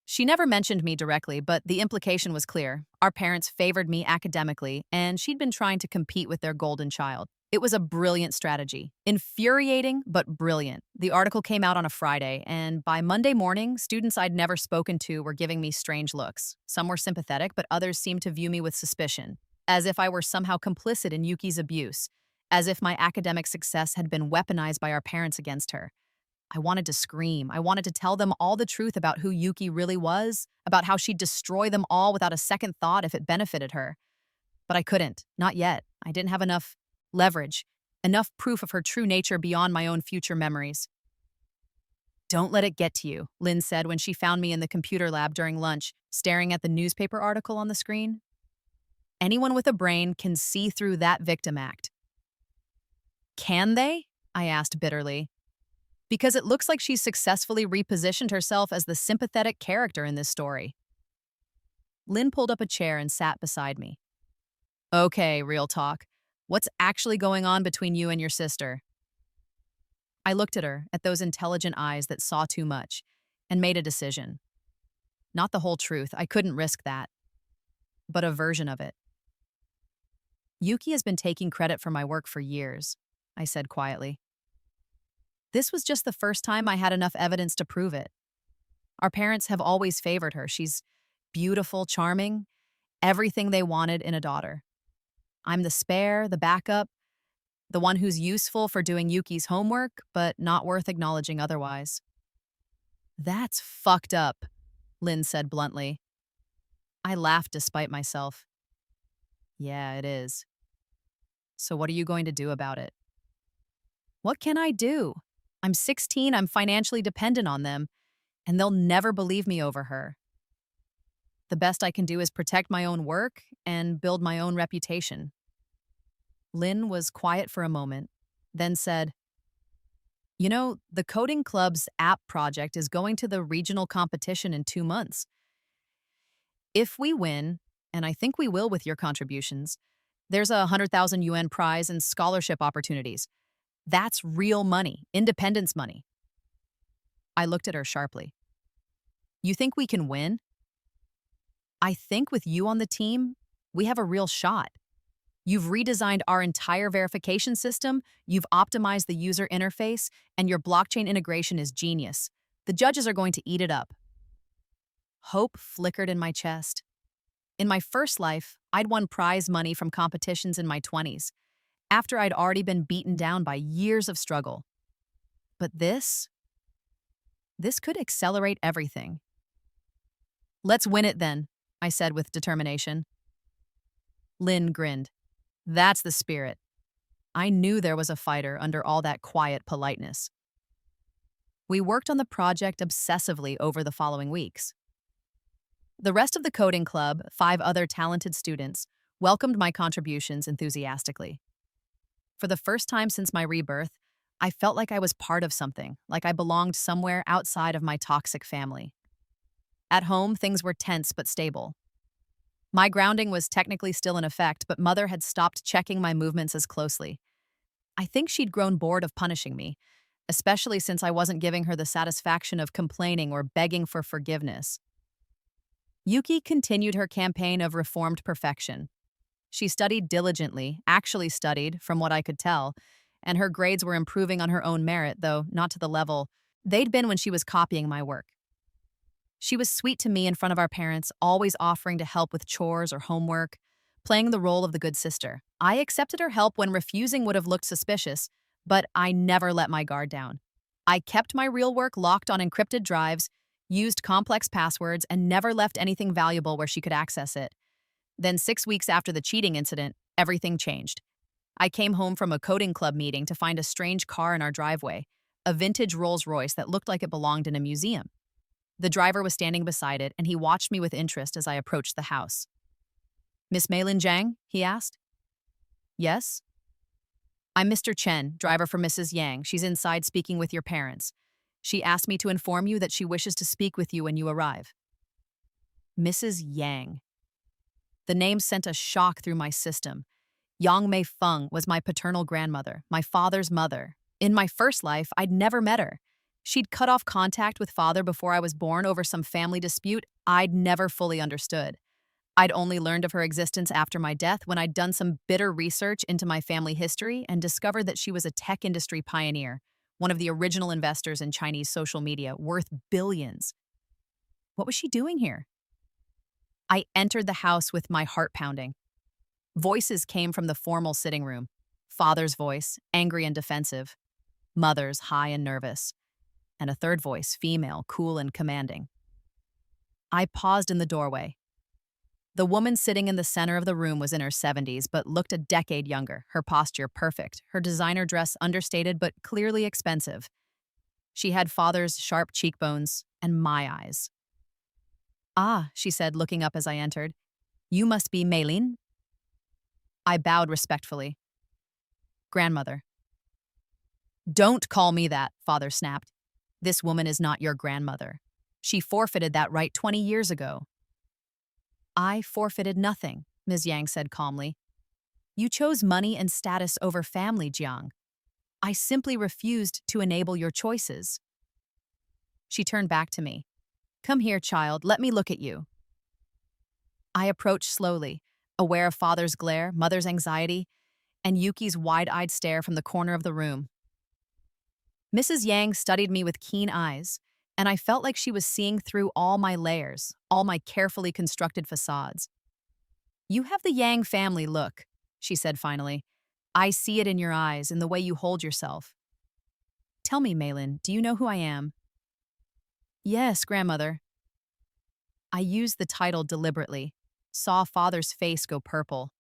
She never mentioned me directly, but the implication was clear. Our parents favored me academically, and she'd been trying to compete with their golden child. It was a brilliant strategy. Infuriating, but brilliant. The article came out on a Friday, and by Monday morning, students I'd never spoken to were giving me strange looks. Some were sympathetic, but others seemed to view me with suspicion, as if I were somehow complicit in Yuki's abuse, as if my academic success had been weaponized by our parents against her. I wanted to scream. I wanted to tell them all the truth about who Yuki really was, about how she'd destroy them all without a second thought if it benefited her. But I couldn't. Not yet. I didn't have enough leverage, enough proof of her true nature beyond my own future memories. Don't let it get to you, Lynn said when she found me in the computer lab during lunch, staring at the newspaper article on the screen. Anyone with a brain can see through that victim act. Can they? I asked bitterly. Because it looks like she's successfully repositioned herself as the sympathetic character in this story. Lynn pulled up a chair and sat beside me. Okay, real talk. What's actually going on between you and your sister? I looked at her, at those intelligent eyes that saw too much, and made a decision. Not the whole truth, I couldn't risk that, but a version of it. Yuki has been taking credit for my work for years, I said quietly. This was just the first time I had enough evidence to prove it. Our parents have always favored her. She's beautiful, charming, everything they wanted in a daughter. I'm the spare, the backup, the one who's useful for doing Yuki's homework, but not worth acknowledging otherwise. That's fucked up, Lynn said bluntly. I laughed despite myself. Yeah, it is. So what are you going to do about it? What can I do? I'm 16, I'm financially dependent on them, and they'll never believe me over her. The best I can do is protect my own work and build my own reputation. Lynn was quiet for a moment, then said, You know, the coding club's app project is going to the regional competition in 2 months. If we win, and I think we will with your contributions, there's a 100,000 yuan prize and scholarship opportunities. That's real money, independence money. I looked at her sharply. You think we can win? I think with you on the team, we have a real shot. You've redesigned our entire verification system, you've optimized the user interface, and your blockchain integration is genius. The judges are going to eat it up. Hope flickered in my chest. In my first life, I'd won prize money from competitions in my 20s, after I'd already been beaten down by years of struggle. But this could accelerate everything. Let's win it then, I said with determination. Lynn grinned. That's the spirit. I knew there was a fighter under all that quiet politeness. We worked on the project obsessively over the following weeks. The rest of the coding club, 5 other talented students, welcomed my contributions enthusiastically. For the first time since my rebirth, I felt like I was part of something, like I belonged somewhere outside of my toxic family. At home, things were tense but stable. My grounding was technically still in effect, but Mother had stopped checking my movements as closely. I think she'd grown bored of punishing me, especially since I wasn't giving her the satisfaction of complaining or begging for forgiveness. Yuki continued her campaign of reformed perfection. She studied diligently, actually studied, from what I could tell, and her grades were improving on her own merit, though not to the level they'd been when she was copying my work. She was sweet to me in front of our parents, always offering to help with chores or homework, playing the role of the good sister. I accepted her help when refusing would have looked suspicious, but I never let my guard down. I kept my real work locked on encrypted drives, used complex passwords, and never left anything valuable where she could access it. Then 6 weeks after the cheating incident, everything changed. I came home from a coding club meeting to find a strange car in our driveway, a vintage Rolls-Royce that looked like it belonged in a museum. The driver was standing beside it, and he watched me with interest as I approached the house. Miss Meilin Zhang? He asked. Yes? I'm Mr. Chen, driver for Mrs. Yang. She's inside speaking with your parents. She asked me to inform you that she wishes to speak with you when you arrive. Mrs. Yang. The name sent a shock through my system. Yang Mei Feng was my paternal grandmother, my father's mother. In my first life, I'd never met her. She'd cut off contact with father before I was born over some family dispute I'd never fully understood. I'd only learned of her existence after my death when I'd done some bitter research into my family history and discovered that she was a tech industry pioneer, one of the original investors in Chinese social media, worth billions. What was she doing here? I entered the house with my heart pounding. Voices came from the formal sitting room. Father's voice, angry and defensive. Mother's, high and nervous. And a third voice, female, cool and commanding. I paused in the doorway. The woman sitting in the center of the room was in her 70s, but looked a decade younger, her posture perfect, her designer dress understated but clearly expensive. She had father's sharp cheekbones and my eyes. "Ah," she said, looking up as I entered. "You must be Maylene?" I bowed respectfully. "Grandmother." "Don't call me that," father snapped. "This woman is not your grandmother. She forfeited that right 20 years ago." "I forfeited nothing," Ms. Yang said calmly. "You chose money and status over family, Jiang. I simply refused to enable your choices." She turned back to me. "Come here, child, let me look at you." I approached slowly, aware of father's glare, mother's anxiety, and Yuki's wide-eyed stare from the corner of the room. Mrs. Yang studied me with keen eyes, and I felt like she was seeing through all my layers, all my carefully constructed facades. "You have the Yang family look," she said finally. "I see it in your eyes, in the way you hold yourself. Tell me, Malin, do you know who I am?" "Yes, grandmother." I used the title deliberately, saw father's face go purple.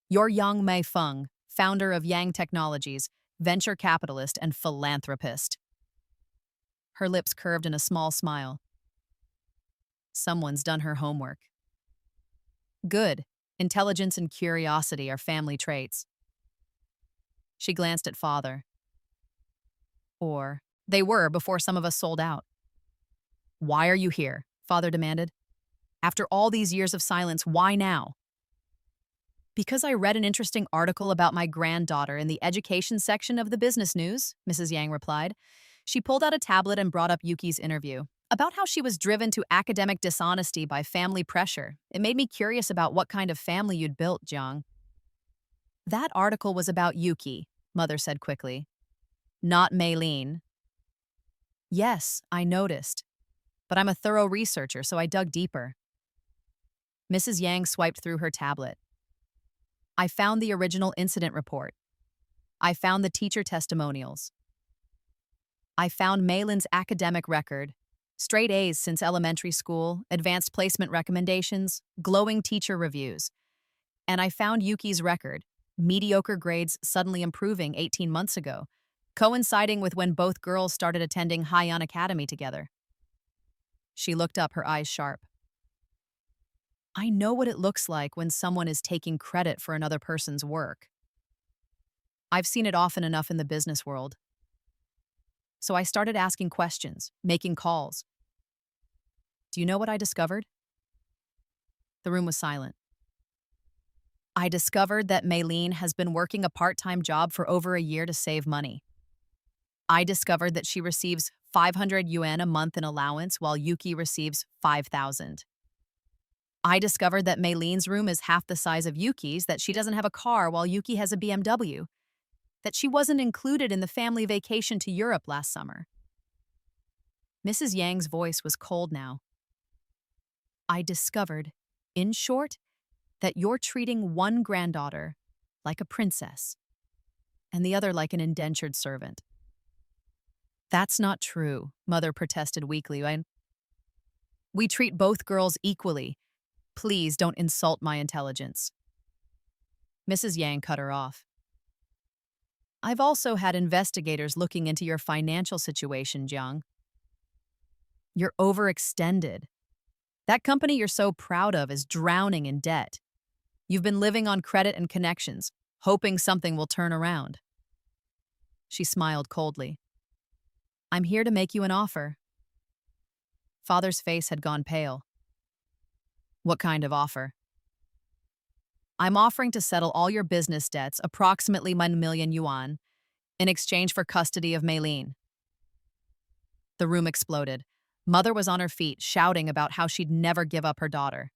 "You're Yang Mei Feng, founder of Yang Technologies, venture capitalist and philanthropist." Her lips curved in a small smile. "Someone's done her homework." "Good. Intelligence and curiosity are family traits." She glanced at father. "Or they were before some of us sold out." "Why are you here?" father demanded. "After all these years of silence, why now?" "Because I read an interesting article about my granddaughter in the education section of the business news," Mrs. Yang replied. She pulled out a tablet and brought up Yuki's interview, about how she was driven to academic dishonesty by family pressure. It made me curious about what kind of family you'd built, Jiang. "That article was about Yuki," mother said quickly. "Not Maylene." "Yes, I noticed. But I'm a thorough researcher, so I dug deeper." Mrs. Yang swiped through her tablet. "I found the original incident report. I found the teacher testimonials. I found Maylin's academic record, straight A's since elementary school, advanced placement recommendations, glowing teacher reviews. And I found Yuki's record, mediocre grades suddenly improving 18 months ago, coinciding with when both girls started attending Haiyan Academy together." She looked up, her eyes sharp. "I know what it looks like when someone is taking credit for another person's work. I've seen it often enough in the business world. So I started asking questions, making calls. Do you know what I discovered?" The room was silent. "I discovered that Maylene has been working a part-time job for over a year to save money. I discovered that she receives 500 yuan a month in allowance while Yuki receives 5,000. I discovered that Maylene's room is half the size of Yuki's, that she doesn't have a car while Yuki has a BMW, that she wasn't included in the family vacation to Europe last summer." Mrs. Yang's voice was cold now. "I discovered, in short, that you're treating one granddaughter like a princess and the other like an indentured servant." "That's not true," mother protested weakly. "We treat both girls equally. Please don't insult my intelligence." Mrs. Yang cut her off. "I've also had investigators looking into your financial situation, Jiang. You're overextended. That company you're so proud of is drowning in debt. You've been living on credit and connections, hoping something will turn around." She smiled coldly. "I'm here to make you an offer." Father's face had gone pale. "What kind of offer?" "I'm offering to settle all your business debts, approximately 1 million yuan, in exchange for custody of Maylene." The room exploded. Mother was on her feet, shouting about how she'd never give up her daughter.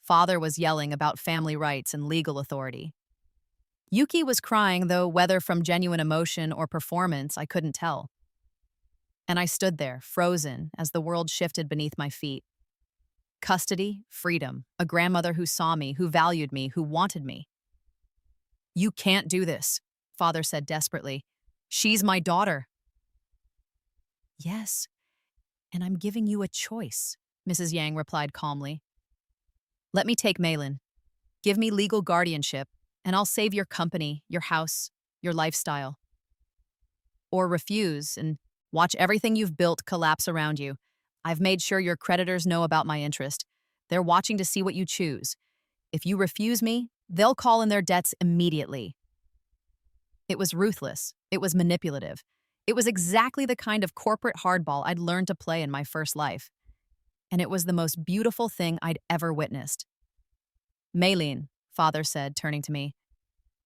Father was yelling about family rights and legal authority. Yuki was crying, though whether from genuine emotion or performance, I couldn't tell. And I stood there, frozen, as the world shifted beneath my feet. Custody, freedom, a grandmother who saw me, who valued me, who wanted me. "You can't do this," Father said desperately. "She's my daughter." "Yes, and I'm giving you a choice," Mrs. Yang replied calmly. Let me take Malin. Give me legal guardianship, and I'll save your company, your house, your lifestyle. Or refuse and watch everything you've built collapse around you. I've made sure your creditors know about my interest. They're watching to see what you choose. If you refuse me, they'll call in their debts immediately. It was ruthless. It was manipulative. It was exactly the kind of corporate hardball I'd learned to play in my first life. And it was the most beautiful thing I'd ever witnessed. Maylene, father said, turning to me,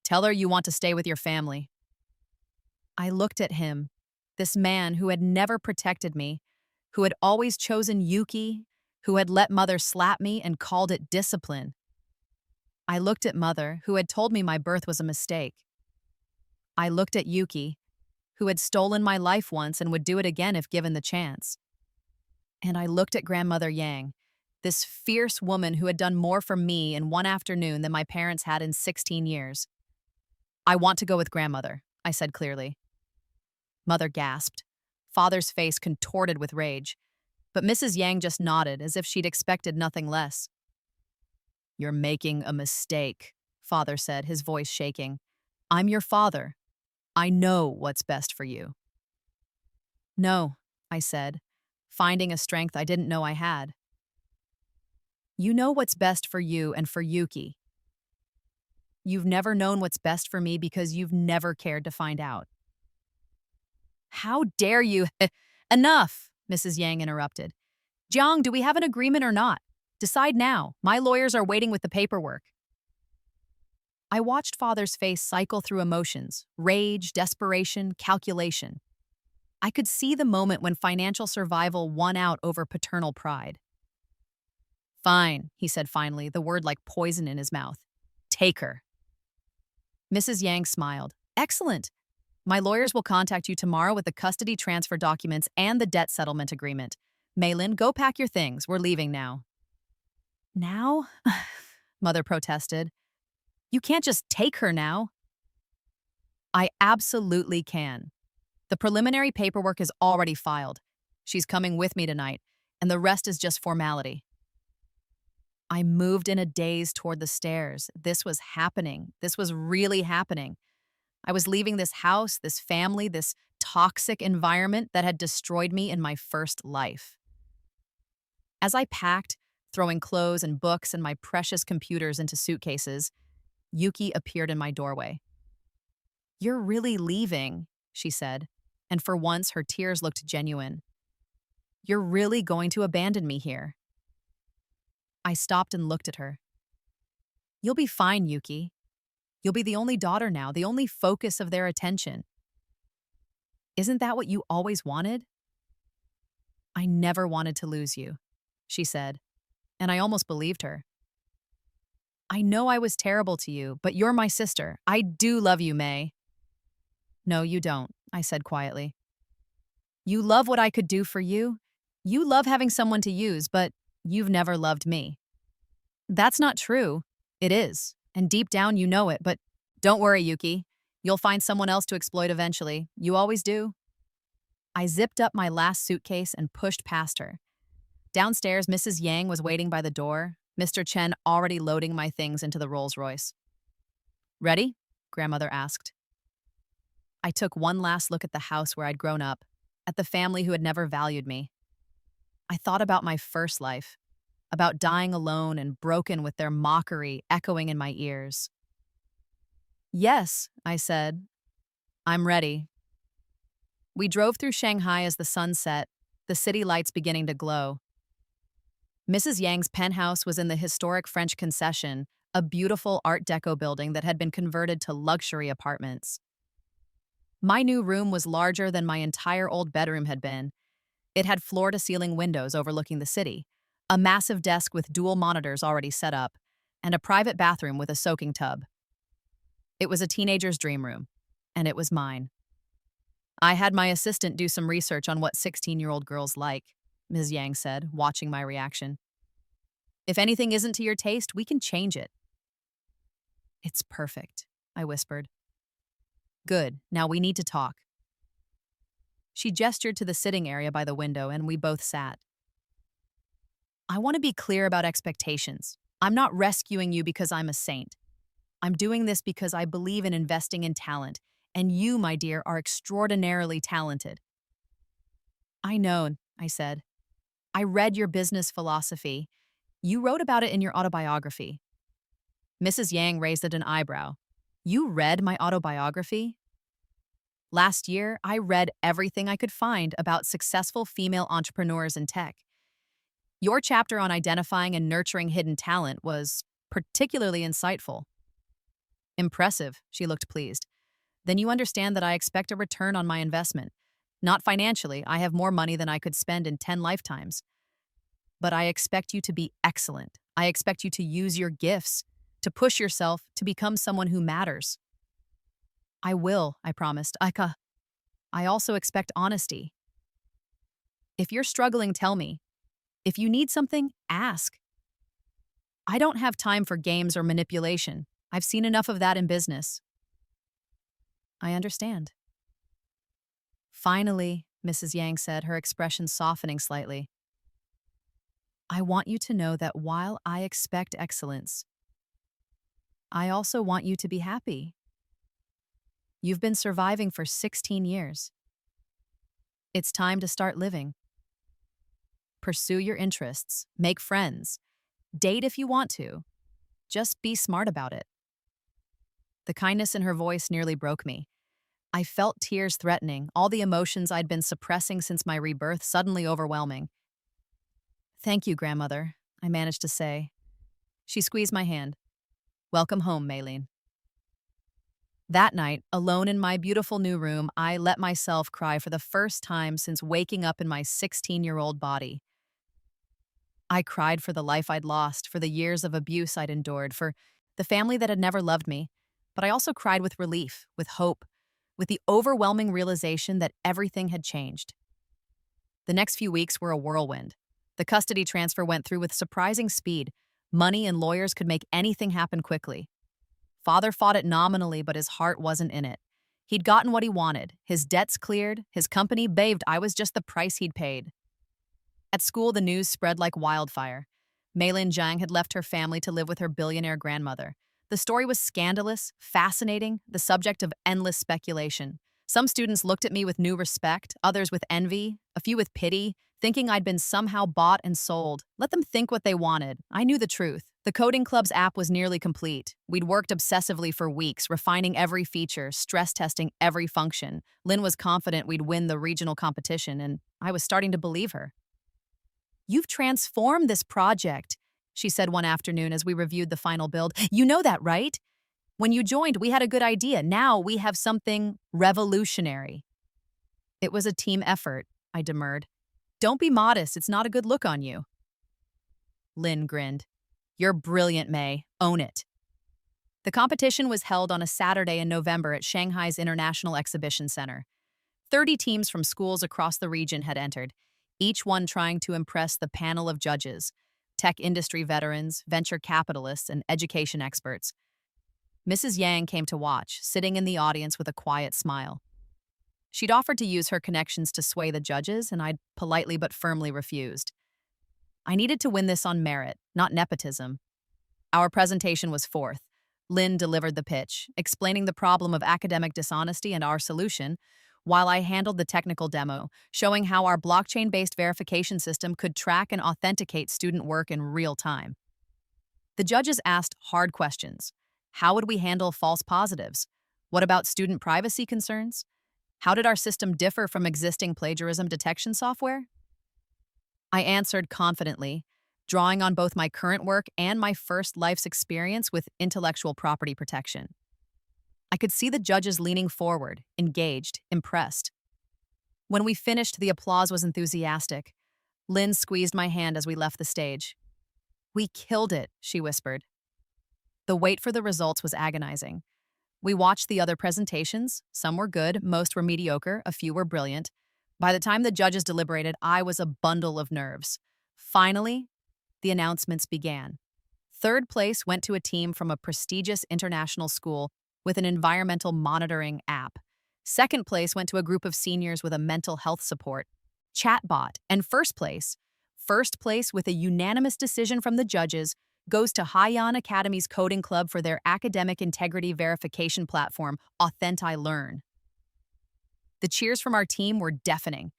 tell her you want to stay with your family. I looked at him, this man who had never protected me, who had always chosen Yuki, who had let mother slap me and called it discipline. I looked at mother, who had told me my birth was a mistake. I looked at Yuki, who had stolen my life once and would do it again if given the chance. And I looked at grandmother Yang, this fierce woman who had done more for me in one afternoon than my parents had in 16 years. I want to go with grandmother, I said clearly. Mother gasped. Father's face contorted with rage, but Mrs. Yang just nodded as if she'd expected nothing less. You're making a mistake, father said, his voice shaking. I'm your father. I know what's best for you. No, I said, finding a strength I didn't know I had. You know what's best for you and for Yuki. You've never known what's best for me because you've never cared to find out. How dare you? Enough, Mrs. Yang interrupted. Jiang, do we have an agreement or not? Decide now. My lawyers are waiting with the paperwork. I watched father's face cycle through emotions, rage, desperation, calculation. I could see the moment when financial survival won out over paternal pride. Fine, he said finally, the word like poison in his mouth. Take her. Mrs. Yang smiled. Excellent. My lawyers will contact you tomorrow with the custody transfer documents and the debt settlement agreement. Maylin, go pack your things. We're leaving now. Now? Mother protested. You can't just take her now. I absolutely can. The preliminary paperwork is already filed. She's coming with me tonight, and the rest is just formality. I moved in a daze toward the stairs. This was happening. This was really happening. I was leaving this house, this family, this toxic environment that had destroyed me in my first life. As I packed, throwing clothes and books and my precious computers into suitcases, Yuki appeared in my doorway. You're really leaving, she said, and for once her tears looked genuine. You're really going to abandon me here. I stopped and looked at her. You'll be fine, Yuki. You'll be the only daughter now, the only focus of their attention. Isn't that what you always wanted? I never wanted to lose you, she said, and I almost believed her. I know I was terrible to you, but you're my sister. I do love you, May. No, you don't, I said quietly. You love what I could do for you. You love having someone to use, but you've never loved me. That's not true. It is, and deep down you know it, but don't worry, Yuki. You'll find someone else to exploit eventually. You always do. I zipped up my last suitcase and pushed past her. Downstairs, Mrs. Yang was waiting by the door, Mr. Chen already loading my things into the Rolls-Royce. Ready? Grandmother asked. I took one last look at the house where I'd grown up, at the family who had never valued me. I thought about my first life, about dying alone and broken with their mockery echoing in my ears. Yes, I said. I'm ready. We drove through Shanghai as the sun set, the city lights beginning to glow. Mrs. Yang's penthouse was in the historic French Concession, a beautiful Art Deco building that had been converted to luxury apartments. My new room was larger than my entire old bedroom had been. It had floor-to-ceiling windows overlooking the city, a massive desk with dual monitors already set up, and a private bathroom with a soaking tub. It was a teenager's dream room, and it was mine. I had my assistant do some research on what 16-year-old girls like, Ms. Yang said, watching my reaction. If anything isn't to your taste, we can change it. It's perfect, I whispered. Good, now we need to talk. She gestured to the sitting area by the window, and we both sat. I want to be clear about expectations. I'm not rescuing you because I'm a saint. I'm doing this because I believe in investing in talent, and you, my dear, are extraordinarily talented. I know, I said. I read your business philosophy. You wrote about it in your autobiography. Mrs. Yang raised an eyebrow. You read my autobiography? Last year, I read everything I could find about successful female entrepreneurs in tech. Your chapter on identifying and nurturing hidden talent was particularly insightful. Impressive, she looked pleased. Then you understand that I expect a return on my investment. Not financially, I have more money than I could spend in 10 lifetimes. But I expect you to be excellent. I expect you to use your gifts, to push yourself, to become someone who matters. I will, I promised. I also expect honesty. If you're struggling, tell me. If you need something, ask. I don't have time for games or manipulation. I've seen enough of that in business. I understand. Finally, Mrs. Yang said, her expression softening slightly. I want you to know that while I expect excellence, I also want you to be happy. You've been surviving for 16 years. It's time to start living. Pursue your interests, make friends, date if you want to. Just be smart about it. The kindness in her voice nearly broke me. I felt tears threatening, all the emotions I'd been suppressing since my rebirth suddenly overwhelming. Thank you, grandmother, I managed to say. She squeezed my hand. Welcome home, Maylene. That night, alone in my beautiful new room, I let myself cry for the first time since waking up in my 16-year-old body. I cried for the life I'd lost, for the years of abuse I'd endured, for the family that had never loved me, but I also cried with relief, with hope, with the overwhelming realization that everything had changed. The next few weeks were a whirlwind. The custody transfer went through with surprising speed. Money and lawyers could make anything happen quickly. Father fought it nominally, but his heart wasn't in it. He'd gotten what he wanted. His debts cleared, his company baved. I was just the price he'd paid. At school, the news spread like wildfire. Maylin Jiang had left her family to live with her billionaire grandmother. The story was scandalous, fascinating, the subject of endless speculation. Some students looked at me with new respect, others with envy, a few with pity, thinking I'd been somehow bought and sold. Let them think what they wanted. I knew the truth. The Coding Club's app was nearly complete. We'd worked obsessively for weeks, refining every feature, stress testing every function. Lynn was confident we'd win the regional competition, and I was starting to believe her. You've transformed this project, she said one afternoon as we reviewed the final build. You know that, right? When you joined, we had a good idea. Now we have something revolutionary. It was a team effort, I demurred. Don't be modest. It's not a good look on you. Lynn grinned. You're brilliant, May. Own it. The competition was held on a Saturday in November at Shanghai's International Exhibition Center. 30 teams from schools across the region had entered, each one trying to impress the panel of judges, tech industry veterans, venture capitalists, and education experts. Mrs. Yang came to watch, sitting in the audience with a quiet smile. She'd offered to use her connections to sway the judges, and I'd politely but firmly refused. I needed to win this on merit, not nepotism. Our presentation was forth. Lynn delivered the pitch, explaining the problem of academic dishonesty and our solution, while I handled the technical demo, showing how our blockchain-based verification system could track and authenticate student work in real time. The judges asked hard questions. How would we handle false positives? What about student privacy concerns? How did our system differ from existing plagiarism detection software? I answered confidently, drawing on both my current work and my first life's experience with intellectual property protection. I could see the judges leaning forward, engaged, impressed. When we finished, the applause was enthusiastic. Lynn squeezed my hand as we left the stage. We killed it, she whispered. The wait for the results was agonizing. We watched the other presentations. Some were good, most were mediocre, a few were brilliant. By the time the judges deliberated, I was a bundle of nerves. Finally, the announcements began. Third place went to a team from a prestigious international school with an environmental monitoring app. Second place went to a group of seniors with a mental health support chatbot. And first place with a unanimous decision from the judges, goes to Haiyan Academy's coding club for their academic integrity verification platform, Authenti Learn. The cheers from our team were deafening.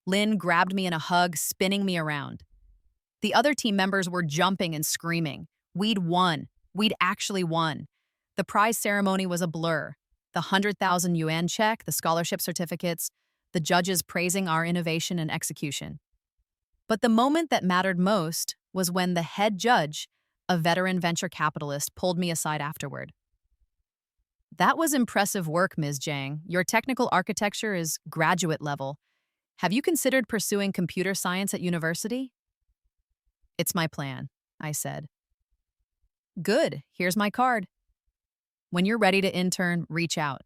Lynn grabbed me in a hug, spinning me around. The other team members were jumping and screaming. We'd won. We'd actually won. The prize ceremony was a blur. The 100,000 yuan check, the scholarship certificates, the judges praising our innovation and execution. But the moment that mattered most was when the head judge, a veteran venture capitalist, pulled me aside afterward. That was impressive work, Ms. Zhang. Your technical architecture is graduate level. Have you considered pursuing computer science at university? It's my plan, I said. Good, here's my card. When you're ready to intern, reach out.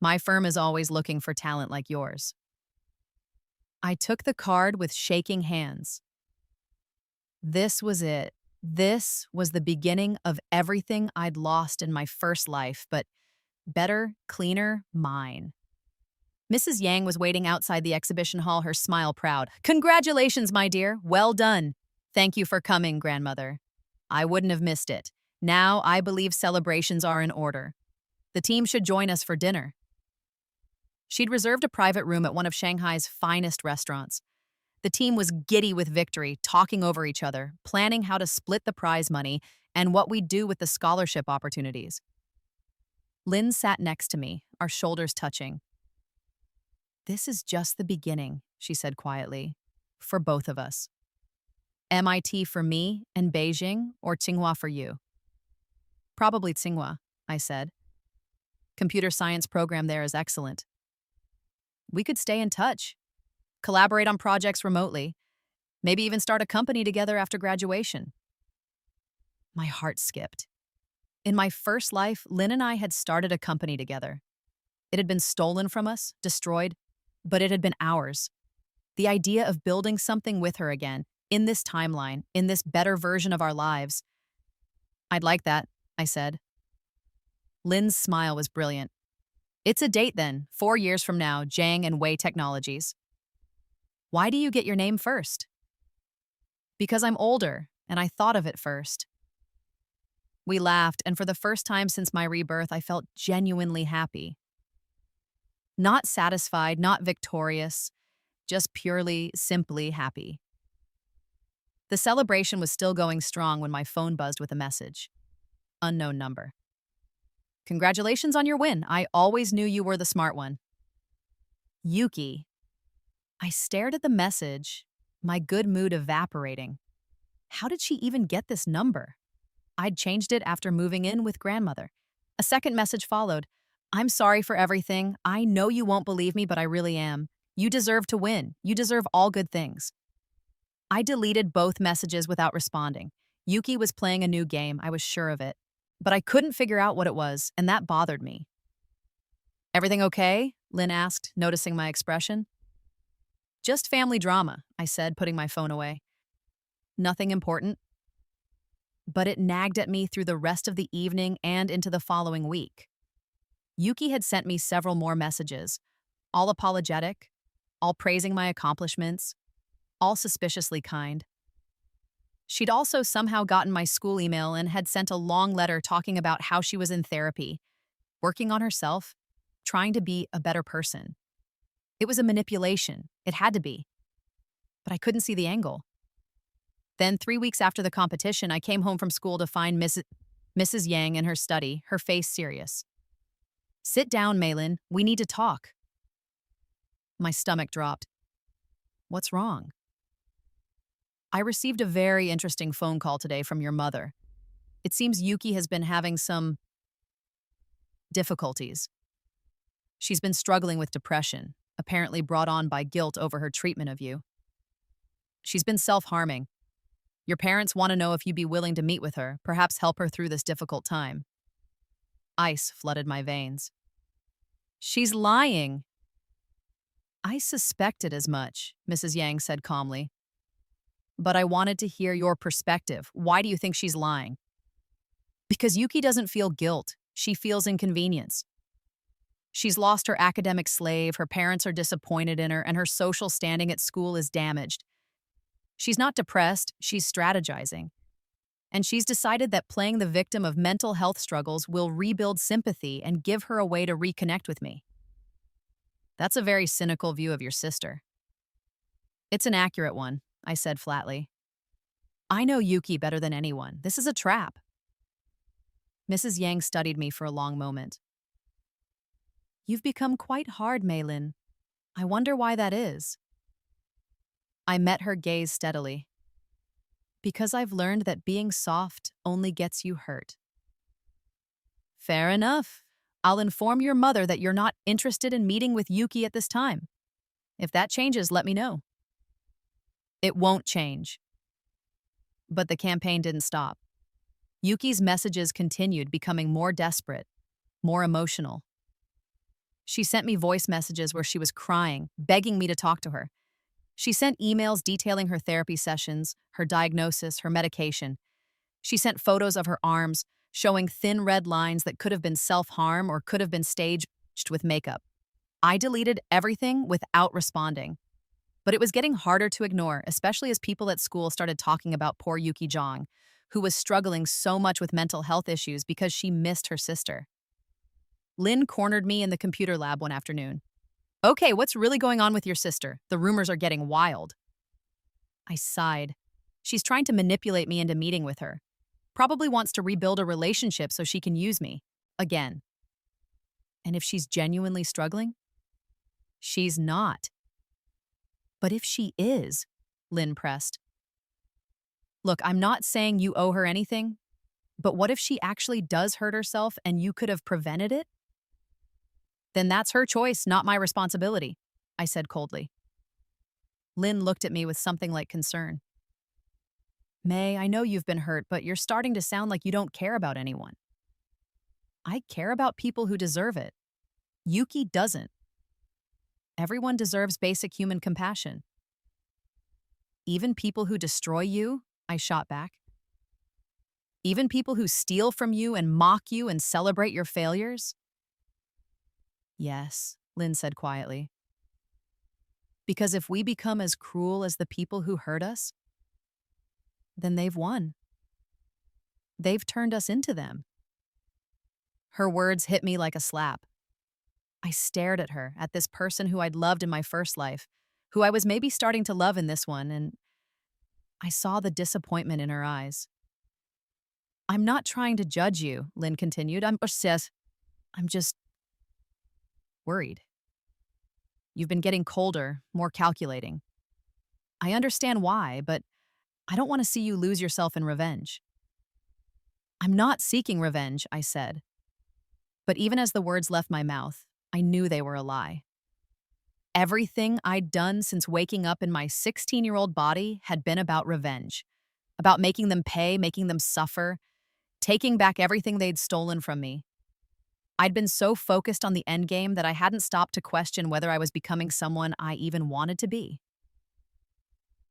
My firm is always looking for talent like yours. I took the card with shaking hands. This was it. This was the beginning of everything I'd lost in my first life, but better, cleaner, mine. Mrs. Yang was waiting outside the exhibition hall, her smile proud. Congratulations, my dear. Well done. Thank you for coming, grandmother. I wouldn't have missed it. Now I believe celebrations are in order. The team should join us for dinner. She'd reserved a private room at one of Shanghai's finest restaurants. The team was giddy with victory, talking over each other, planning how to split the prize money and what we'd do with the scholarship opportunities. Lynn sat next to me, our shoulders touching. This is just the beginning, she said quietly, for both of us. MIT for me and Beijing, or Tsinghua for you? Probably Tsinghua, I said. Computer science program there is excellent. We could stay in touch, collaborate on projects remotely, maybe even start a company together after graduation. My heart skipped. In my first life, Lynn and I had started a company together. It had been stolen from us, destroyed, but it had been ours. The idea of building something with her again, in this timeline, in this better version of our lives. I'd like that, I said. Lynn's smile was brilliant. It's a date then, 4 years from now, Zhang and Wei Technologies. Why do you get your name first? Because I'm older, and I thought of it first. We laughed, and for the first time since my rebirth, I felt genuinely happy. Not satisfied, not victorious, just purely, simply happy. The celebration was still going strong when my phone buzzed with a message. Unknown number. Congratulations on your win. I always knew you were the smart one. Yuki. I stared at the message, my good mood evaporating. How did she even get this number? I'd changed it after moving in with grandmother. A second message followed. I'm sorry for everything. I know you won't believe me, but I really am. You deserve to win. You deserve all good things. I deleted both messages without responding. Yuki was playing a new game, I was sure of it. But I couldn't figure out what it was, and that bothered me. Everything okay? Lynn asked, noticing my expression. Just family drama, I said, putting my phone away. Nothing important. But it nagged at me through the rest of the evening and into the following week. Yuki had sent me several more messages, all apologetic, all praising my accomplishments, all suspiciously kind. She'd also somehow gotten my school email and had sent a long letter talking about how she was in therapy, working on herself, trying to be a better person. It was a manipulation. It had to be. But I couldn't see the angle. Then 3 weeks after the competition, I came home from school to find Mrs. Yang in her study, her face serious. Sit down, Maylin. We need to talk. My stomach dropped. What's wrong? I received a very interesting phone call today from your mother. It seems Yuki has been having some difficulties. She's been struggling with depression, apparently brought on by guilt over her treatment of you. She's been self-harming. Your parents want to know if you'd be willing to meet with her, perhaps help her through this difficult time. Ice flooded my veins. She's lying. I suspected as much, Mrs. Yang said calmly. But I wanted to hear your perspective. Why do you think she's lying? Because Yuki doesn't feel guilt. She feels inconvenience. She's lost her academic slave, her parents are disappointed in her, and her social standing at school is damaged. She's not depressed, she's strategizing. And she's decided that playing the victim of mental health struggles will rebuild sympathy and give her a way to reconnect with me. That's a very cynical view of your sister. It's an accurate one, I said flatly. I know Yuki better than anyone. This is a trap. Mrs. Yang studied me for a long moment. You've become quite hard, Maylin. I wonder why that is. I met her gaze steadily. Because I've learned that being soft only gets you hurt. Fair enough. I'll inform your mother that you're not interested in meeting with Yuki at this time. If that changes, let me know. It won't change. But the campaign didn't stop. Yuki's messages continued, becoming more desperate, more emotional. She sent me voice messages where she was crying, begging me to talk to her. She sent emails detailing her therapy sessions, her diagnosis, her medication. She sent photos of her arms, showing thin red lines that could have been self-harm or could have been staged with makeup. I deleted everything without responding. But it was getting harder to ignore, especially as people at school started talking about poor Yuki Zhang, who was struggling so much with mental health issues because she missed her sister. Lynn cornered me in the computer lab one afternoon. Okay, what's really going on with your sister? The rumors are getting wild. I sighed. She's trying to manipulate me into meeting with her. Probably wants to rebuild a relationship so she can use me. Again. And if she's genuinely struggling? She's not. But if she is, Lynn pressed. Look, I'm not saying you owe her anything, but what if she actually does hurt herself and you could have prevented it? Then that's her choice, not my responsibility, I said coldly. Lynn looked at me with something like concern. May, I know you've been hurt, but you're starting to sound like you don't care about anyone. I care about people who deserve it. Yuki doesn't. Everyone deserves basic human compassion. Even people who destroy you, I shot back. Even people who steal from you and mock you and celebrate your failures? Yes, Lynn said quietly. Because if we become as cruel as the people who hurt us, then they've won. They've turned us into them. Her words hit me like a slap. I stared at her, at this person who I'd loved in my first life, who I was maybe starting to love in this one, and I saw the disappointment in her eyes. I'm not trying to judge you, Lynn continued. I'm just worried. You've been getting colder, more calculating. I understand why, but I don't want to see you lose yourself in revenge. I'm not seeking revenge, I said. But even as the words left my mouth, I knew they were a lie. Everything I'd done since waking up in my 16-year-old body had been about revenge, about making them pay, making them suffer, taking back everything they'd stolen from me. I'd been so focused on the endgame that I hadn't stopped to question whether I was becoming someone I even wanted to be.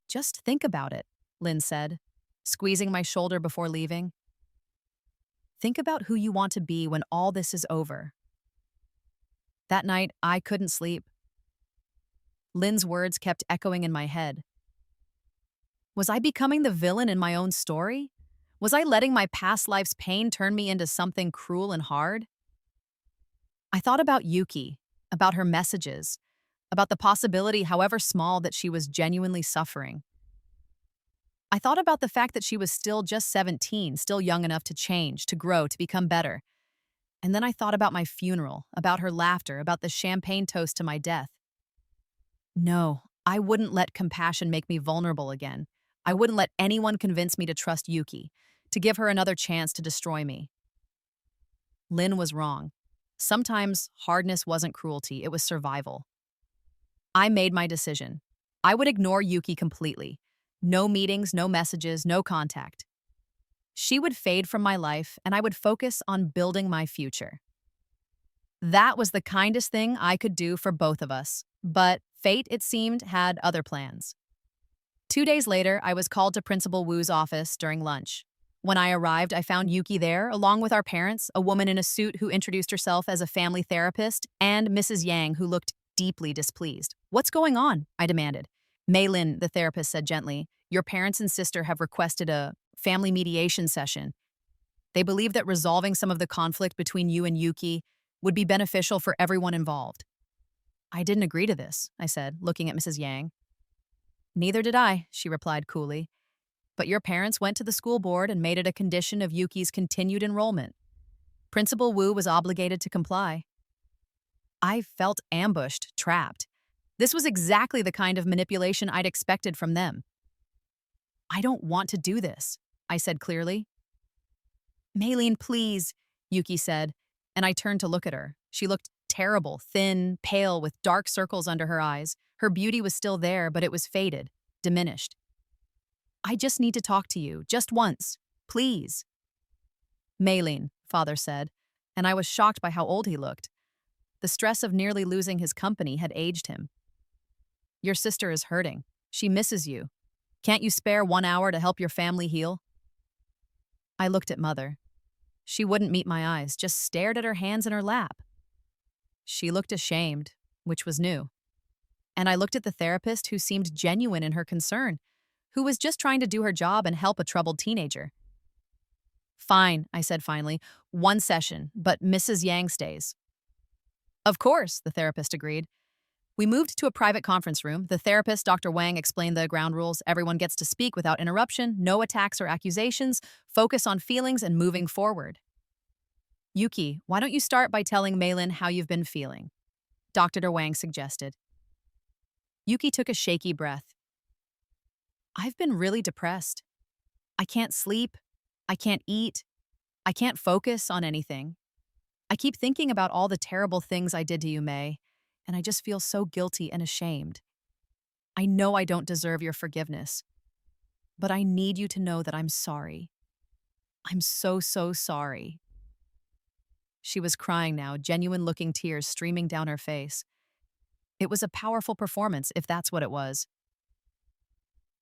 Just think about it, Lynn said, squeezing my shoulder before leaving. Think about who you want to be when all this is over. That night, I couldn't sleep. Lynn's words kept echoing in my head. Was I becoming the villain in my own story? Was I letting my past life's pain turn me into something cruel and hard? I thought about Yuki, about her messages, about the possibility, however small, that she was genuinely suffering. I thought about the fact that she was still just 17, still young enough to change, to grow, to become better. And then I thought about my funeral, about her laughter, about the champagne toast to my death. No, I wouldn't let compassion make me vulnerable again. I wouldn't let anyone convince me to trust Yuki, to give her another chance to destroy me. Lynn was wrong. Sometimes hardness wasn't cruelty, it was survival. I made my decision. I would ignore Yuki completely. No meetings, no messages, no contact. She would fade from my life, and I would focus on building my future. That was the kindest thing I could do for both of us, but fate, it seemed, had other plans. 2 days later, I was called to Principal Wu's office during lunch. When I arrived, I found Yuki there, along with our parents, a woman in a suit who introduced herself as a family therapist, and Mrs. Yang, who looked deeply displeased. What's going on? I demanded. Maylin, the therapist said gently, your parents and sister have requested a family mediation session. They believe that resolving some of the conflict between you and Yuki would be beneficial for everyone involved. I didn't agree to this, I said, looking at Mrs. Yang. Neither did I, she replied coolly. But your parents went to the school board and made it a condition of Yuki's continued enrollment. Principal Wu was obligated to comply. I felt ambushed, trapped. This was exactly the kind of manipulation I'd expected from them. I don't want to do this, I said clearly. Maylene, please, Yuki said, and I turned to look at her. She looked terrible, thin, pale, with dark circles under her eyes. Her beauty was still there, but it was faded, diminished. I just need to talk to you, just once, please. Maylene, father said, and I was shocked by how old he looked. The stress of nearly losing his company had aged him. Your sister is hurting. She misses you. Can't you spare 1 hour to help your family heal? I looked at Mother. She wouldn't meet my eyes, just stared at her hands in her lap. She looked ashamed, which was new. And I looked at the therapist, who seemed genuine in her concern, who was just trying to do her job and help a troubled teenager. Fine, I said finally. 1 session, but Mrs. Yang stays. Of course, the therapist agreed. We moved to a private conference room. The therapist, Dr. Wang, explained the ground rules. Everyone gets to speak without interruption, no attacks or accusations, focus on feelings and moving forward. Yuki, why don't you start by telling Maylin how you've been feeling? Dr. Wang suggested. Yuki took a shaky breath. I've been really depressed. I can't sleep. I can't eat. I can't focus on anything. I keep thinking about all the terrible things I did to you, May, and I just feel so guilty and ashamed. I know I don't deserve your forgiveness, but I need you to know that I'm sorry. I'm so, so sorry. She was crying now, genuine-looking tears streaming down her face. It was a powerful performance, if that's what it was.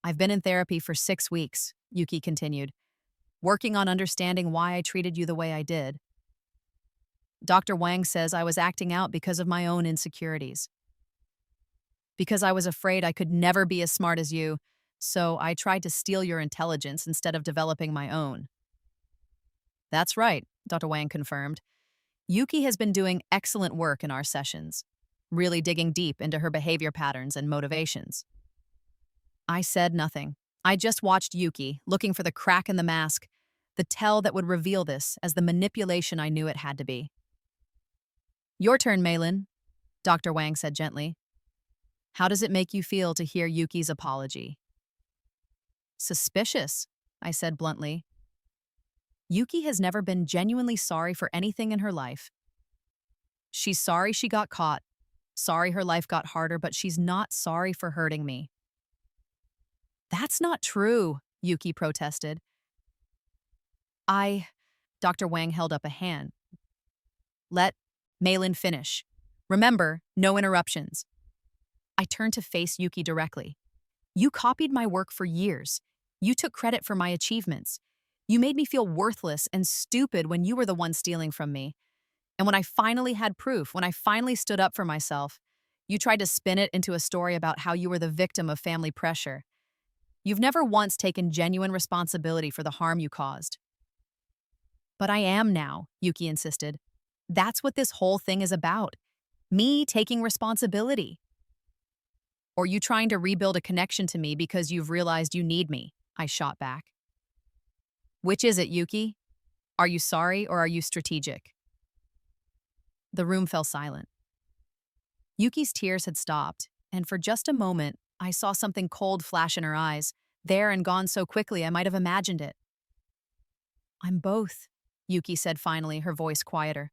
I've been in therapy for 6 weeks, Yuki continued, working on understanding why I treated you the way I did. Dr. Wang says I was acting out because of my own insecurities. Because I was afraid I could never be as smart as you, so I tried to steal your intelligence instead of developing my own. That's right, Dr. Wang confirmed. Yuki has been doing excellent work in our sessions, really digging deep into her behavior patterns and motivations. I said nothing. I just watched Yuki, looking for the crack in the mask, the tell that would reveal this as the manipulation I knew it had to be. Your turn, Maylin, Dr. Wang said gently. How does it make you feel to hear Yuki's apology? Suspicious, I said bluntly. Yuki has never been genuinely sorry for anything in her life. She's sorry she got caught, sorry her life got harder, but she's not sorry for hurting me. That's not true, Yuki protested. Dr. Wang held up a hand. Let Maylin finish. Remember, no interruptions. I turned to face Yuki directly. You copied my work for years. You took credit for my achievements. You made me feel worthless and stupid when you were the one stealing from me. And when I finally had proof, when I finally stood up for myself, you tried to spin it into a story about how you were the victim of family pressure. You've never once taken genuine responsibility for the harm you caused. But I am now, Yuki insisted. That's what this whole thing is about. Me taking responsibility. Or you trying to rebuild a connection to me because you've realized you need me, I shot back. Which is it, Yuki? Are you sorry or are you strategic? The room fell silent. Yuki's tears had stopped, and for just a moment, I saw something cold flash in her eyes, there and gone so quickly I might have imagined it. I'm both, Yuki said finally, her voice quieter.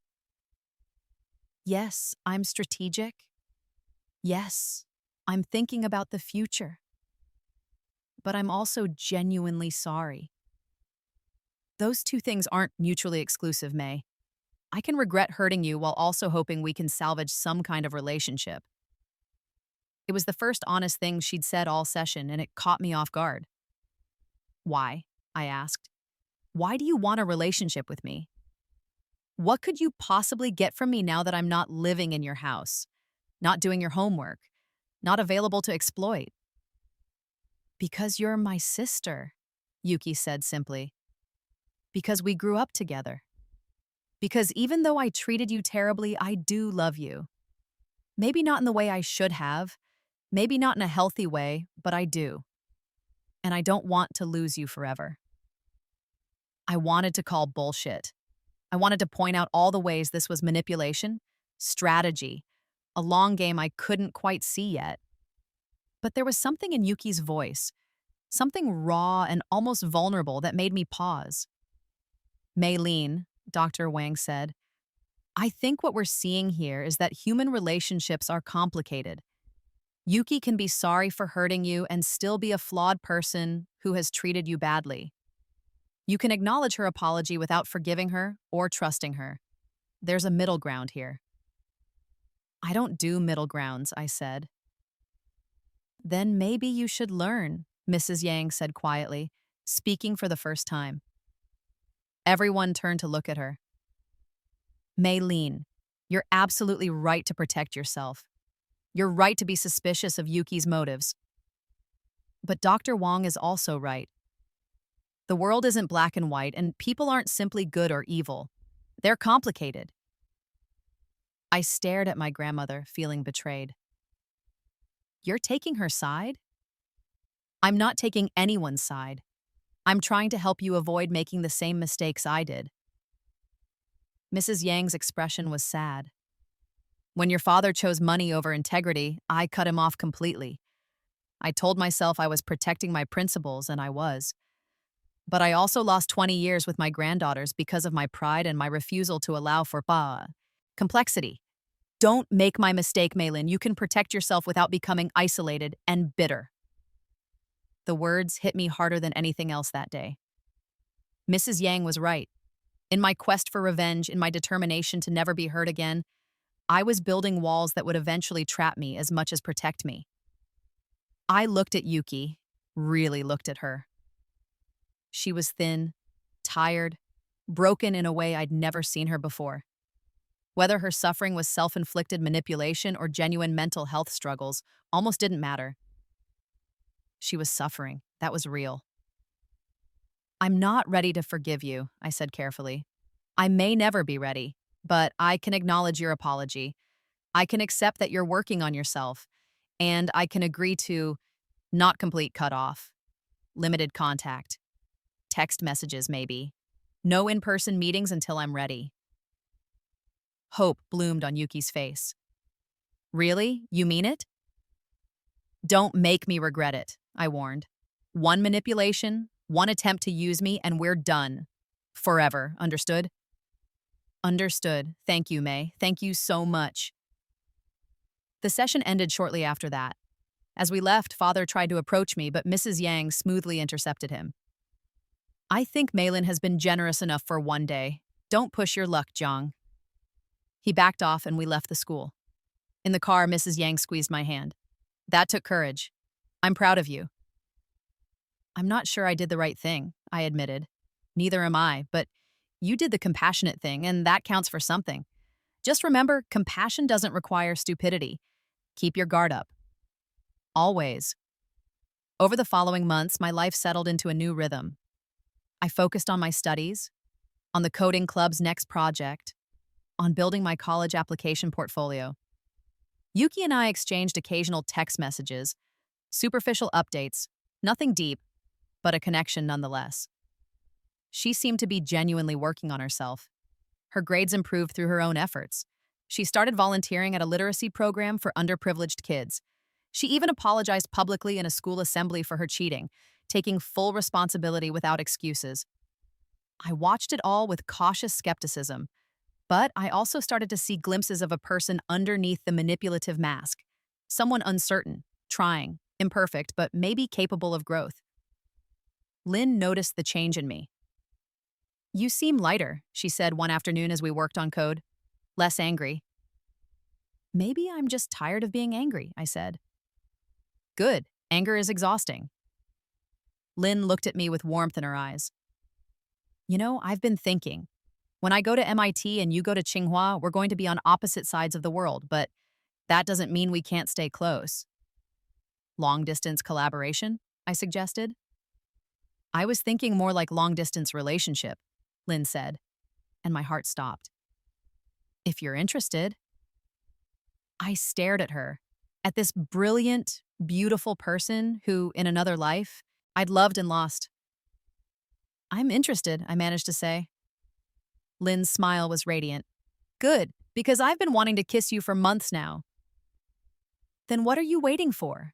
Yes, I'm strategic. Yes, I'm thinking about the future. But I'm also genuinely sorry. Those two things aren't mutually exclusive, May. I can regret hurting you while also hoping we can salvage some kind of relationship. It was the first honest thing she'd said all session, and it caught me off guard. Why? I asked. Why do you want a relationship with me? What could you possibly get from me now that I'm not living in your house, not doing your homework, not available to exploit? Because you're my sister, Yuki said simply. Because we grew up together. Because even though I treated you terribly, I do love you. Maybe not in the way I should have, maybe not in a healthy way, but I do. And I don't want to lose you forever. I wanted to call bullshit. I wanted to point out all the ways this was manipulation, strategy, a long game I couldn't quite see yet. But there was something in Yuki's voice, something raw and almost vulnerable that made me pause. Maylene, Dr. Wang said, I think what we're seeing here is that human relationships are complicated. Yuki can be sorry for hurting you and still be a flawed person who has treated you badly. You can acknowledge her apology without forgiving her or trusting her. There's a middle ground here. I don't do middle grounds, I said. Then maybe you should learn, Mrs. Yang said quietly, speaking for the first time. Everyone turned to look at her. Maylene, you're absolutely right to protect yourself. You're right to be suspicious of Yuki's motives. But Dr. Wang is also right. The world isn't black and white, and people aren't simply good or evil. They're complicated. I stared at my grandmother, feeling betrayed. You're taking her side? I'm not taking anyone's side. I'm trying to help you avoid making the same mistakes I did. Mrs. Yang's expression was sad. When your father chose money over integrity, I cut him off completely. I told myself I was protecting my principles, and I was. But I also lost 20 years with my granddaughters because of my pride and my refusal to allow for complexity. Don't make my mistake, Maylin. You can protect yourself without becoming isolated and bitter. The words hit me harder than anything else that day. Mrs. Yang was right. In my quest for revenge, in my determination to never be hurt again, I was building walls that would eventually trap me as much as protect me. I looked at Yuki, really looked at her. She was thin, tired, broken in a way I'd never seen her before. Whether her suffering was self-inflicted manipulation or genuine mental health struggles almost didn't matter. She was suffering. That was real. I'm not ready to forgive you, I said carefully. I may never be ready, but I can acknowledge your apology. I can accept that you're working on yourself, and I can agree to not complete cutoff, limited contact, text messages maybe, no in-person meetings until I'm ready. Hope bloomed on Yuki's face. Really? You mean it? Don't make me regret it, I warned. One manipulation, one attempt to use me, and we're done. Forever, understood? Understood. Thank you, May. Thank you so much. The session ended shortly after that. As we left, Father tried to approach me, but Mrs. Yang smoothly intercepted him. I think Maylin has been generous enough for one day. Don't push your luck, Jiang. He backed off and we left the school. In the car, Mrs. Yang squeezed my hand. That took courage. I'm proud of you. I'm not sure I did the right thing, I admitted. Neither am I, but you did the compassionate thing, and that counts for something. Just remember, compassion doesn't require stupidity. Keep your guard up. Always. Over the following months, my life settled into a new rhythm. I focused on my studies, on the coding club's next project, on building my college application portfolio. Yuki and I exchanged occasional text messages, superficial updates, nothing deep, but a connection nonetheless. She seemed to be genuinely working on herself. Her grades improved through her own efforts. She started volunteering at a literacy program for underprivileged kids. She even apologized publicly in a school assembly for her cheating, taking full responsibility without excuses. I watched it all with cautious skepticism, but I also started to see glimpses of a person underneath the manipulative mask, someone uncertain, trying, imperfect, but maybe capable of growth. Lynn noticed the change in me. You seem lighter, she said one afternoon as we worked on code. Less angry. Maybe I'm just tired of being angry, I said. Good. Anger is exhausting. Lynn looked at me with warmth in her eyes. You know, I've been thinking. When I go to MIT and you go to Tsinghua, we're going to be on opposite sides of the world, but that doesn't mean we can't stay close. Long-distance collaboration, I suggested. I was thinking more like long-distance relationship, Lynn said, and my heart stopped. If you're interested. I stared at her, at this brilliant, beautiful person who, in another life, I'd loved and lost. I'm interested, I managed to say. Lynn's smile was radiant. Good, because I've been wanting to kiss you for months now. Then what are you waiting for?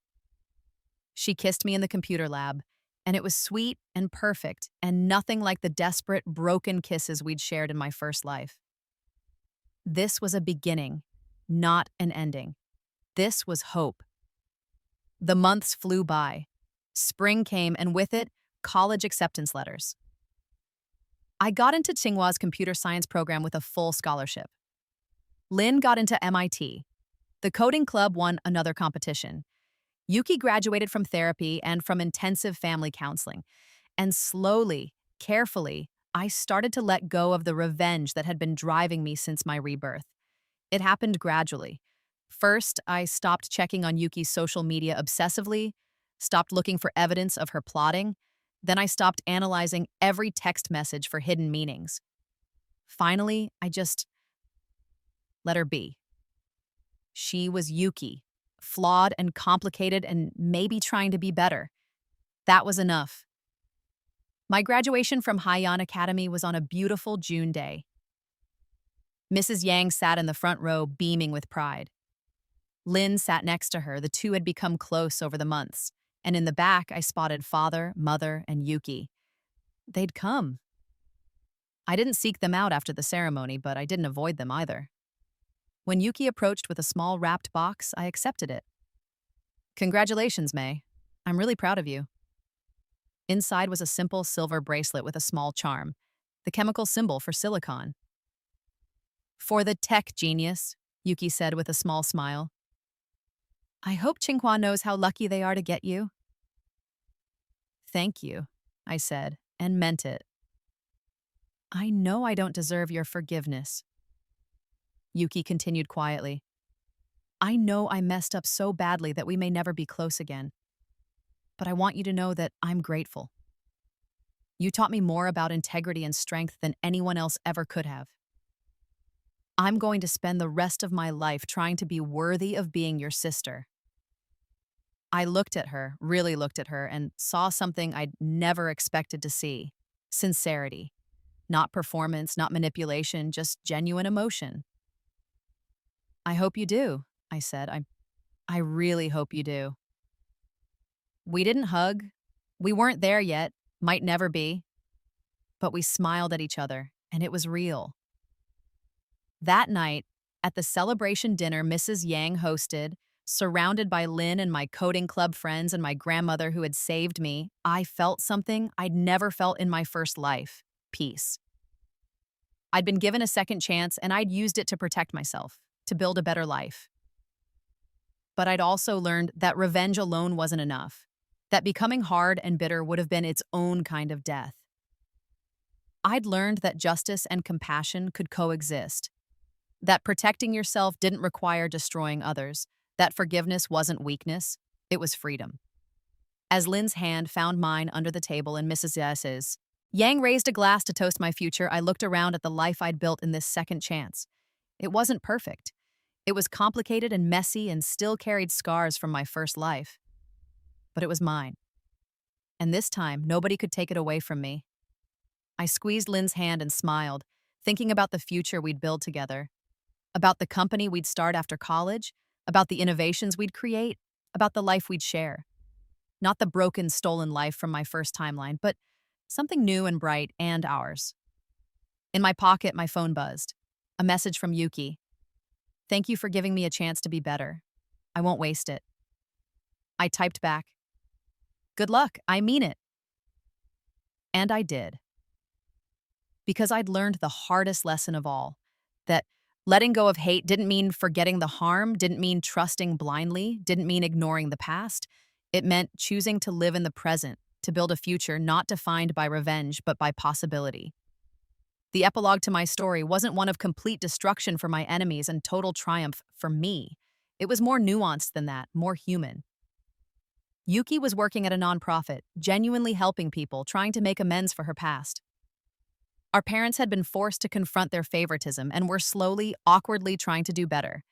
She kissed me in the computer lab, and it was sweet and perfect and nothing like the desperate, broken kisses we'd shared in my first life. This was a beginning, not an ending. This was hope. The months flew by. Spring came, and with it, college acceptance letters. I got into Tsinghua's computer science program with a full scholarship. Lynn got into MIT. The coding club won another competition. Yuki graduated from therapy and from intensive family counseling. And slowly, carefully, I started to let go of the revenge that had been driving me since my rebirth. It happened gradually. First, I stopped checking on Yuki's social media obsessively, stopped looking for evidence of her plotting. Then I stopped analyzing every text message for hidden meanings. Finally, I just let her be. She was Yuki, flawed and complicated and maybe trying to be better. That was enough. My graduation from Haiyan Academy was on a beautiful June day. Mrs. Yang sat in the front row, beaming with pride. Lynn sat next to her. The two had become close over the months. And in the back, I spotted father, mother, and Yuki. They'd come. I didn't seek them out after the ceremony, but I didn't avoid them either. When Yuki approached with a small wrapped box, I accepted it. Congratulations, May. I'm really proud of you. Inside was a simple silver bracelet with a small charm, the chemical symbol for silicon. For the tech genius, Yuki said with a small smile. I hope Tsinghua knows how lucky they are to get you. Thank you, I said, and meant it. I know I don't deserve your forgiveness. Yuki continued quietly. I know I messed up so badly that we may never be close again. But I want you to know that I'm grateful. You taught me more about integrity and strength than anyone else ever could have. I'm going to spend the rest of my life trying to be worthy of being your sister. I looked at her, really looked at her, and saw something I'd never expected to see. Sincerity. Not performance, not manipulation, just genuine emotion. I hope you do, I said. I really hope you do. We didn't hug. We weren't there yet, might never be. But we smiled at each other, and it was real. That night, at the celebration dinner Mrs. Yang hosted, surrounded by Lynn and my coding club friends and my grandmother who had saved me, I felt something I'd never felt in my first life: peace. I'd been given a second chance, and I'd used it to protect myself, to build a better life. But I'd also learned that revenge alone wasn't enough, that becoming hard and bitter would have been its own kind of death. I'd learned that justice and compassion could coexist, that protecting yourself didn't require destroying others, that forgiveness wasn't weakness, it was freedom. As Lynn's hand found mine under the table in Mrs. Yes's, Yang raised a glass to toast my future. I looked around at the life I'd built in this second chance. It wasn't perfect. It was complicated and messy and still carried scars from my first life. But it was mine. And this time, nobody could take it away from me. I squeezed Lynn's hand and smiled, thinking about the future we'd build together, about the company we'd start after college, about the innovations we'd create, about the life we'd share. Not the broken, stolen life from my first timeline, but something new and bright and ours. In my pocket, my phone buzzed. A message from Yuki. Thank you for giving me a chance to be better. I won't waste it. I typed back. Good luck, I mean it. And I did. Because I'd learned the hardest lesson of all, that letting go of hate didn't mean forgetting the harm, didn't mean trusting blindly, didn't mean ignoring the past. It meant choosing to live in the present, to build a future not defined by revenge but by possibility. The epilogue to my story wasn't one of complete destruction for my enemies and total triumph for me. It was more nuanced than that, more human. Yuki was working at a nonprofit, genuinely helping people, trying to make amends for her past. Our parents had been forced to confront their favoritism and were slowly, awkwardly trying to do better.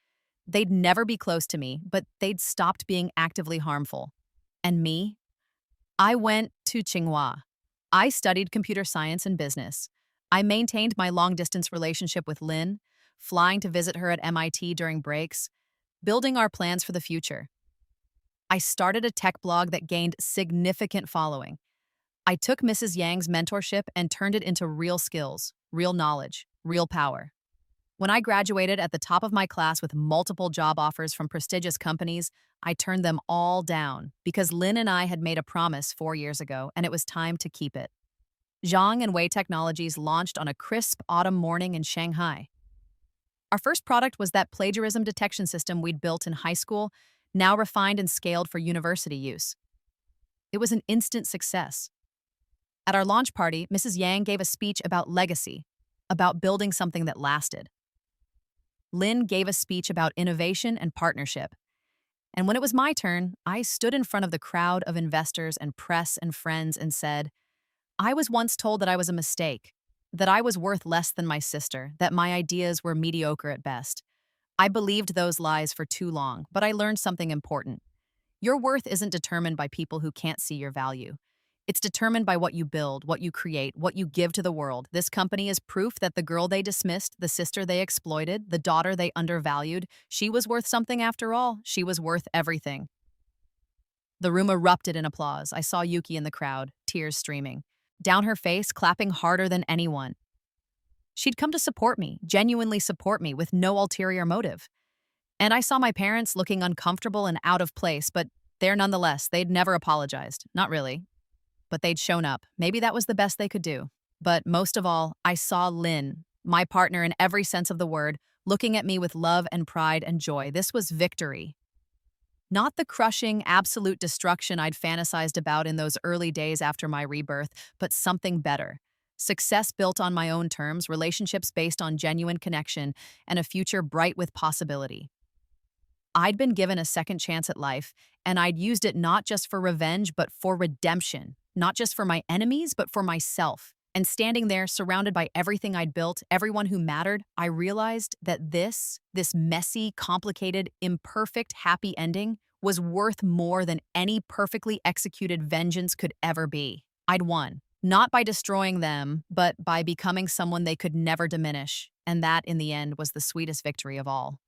They'd never be close to me, but they'd stopped being actively harmful. And me? I went to Tsinghua. I studied computer science and business. I maintained my long-distance relationship with Lynn, flying to visit her at MIT during breaks, building our plans for the future. I started a tech blog that gained significant following. I took Mrs. Yang's mentorship and turned it into real skills, real knowledge, real power. When I graduated at the top of my class with multiple job offers from prestigious companies, I turned them all down because Lynn and I had made a promise 4 years ago, and it was time to keep it. Zhang and Wei Technologies launched on a crisp autumn morning in Shanghai. Our first product was that plagiarism detection system we'd built in high school, now refined and scaled for university use. It was an instant success. At our launch party, Mrs. Yang gave a speech about legacy, about building something that lasted. Lynn gave a speech about innovation and partnership. And when it was my turn, I stood in front of the crowd of investors and press and friends and said, I was once told that I was a mistake, that I was worth less than my sister, that my ideas were mediocre at best. I believed those lies for too long, but I learned something important. Your worth isn't determined by people who can't see your value. It's determined by what you build, what you create, what you give to the world. This company is proof that the girl they dismissed, the sister they exploited, the daughter they undervalued, she was worth something after all. She was worth everything. The room erupted in applause. I saw Yuki in the crowd, tears streaming. Down her face, clapping harder than anyone. She'd come to support me, genuinely support me, with no ulterior motive. And I saw my parents looking uncomfortable and out of place, but there nonetheless, they'd never apologized. Not really. But they'd shown up. Maybe that was the best they could do. But most of all, I saw Lynn, my partner in every sense of the word, looking at me with love and pride and joy. This was victory. Not the crushing, absolute destruction I'd fantasized about in those early days after my rebirth, but something better. Success built on my own terms, relationships based on genuine connection, and a future bright with possibility. I'd been given a second chance at life, and I'd used it not just for revenge, but for redemption. Not just for my enemies, but for myself. And standing there, surrounded by everything I'd built, everyone who mattered, I realized that this messy, complicated, imperfect, happy ending was worth more than any perfectly executed vengeance could ever be. I'd won, not by destroying them, but by becoming someone they could never diminish. And that, in the end, was the sweetest victory of all.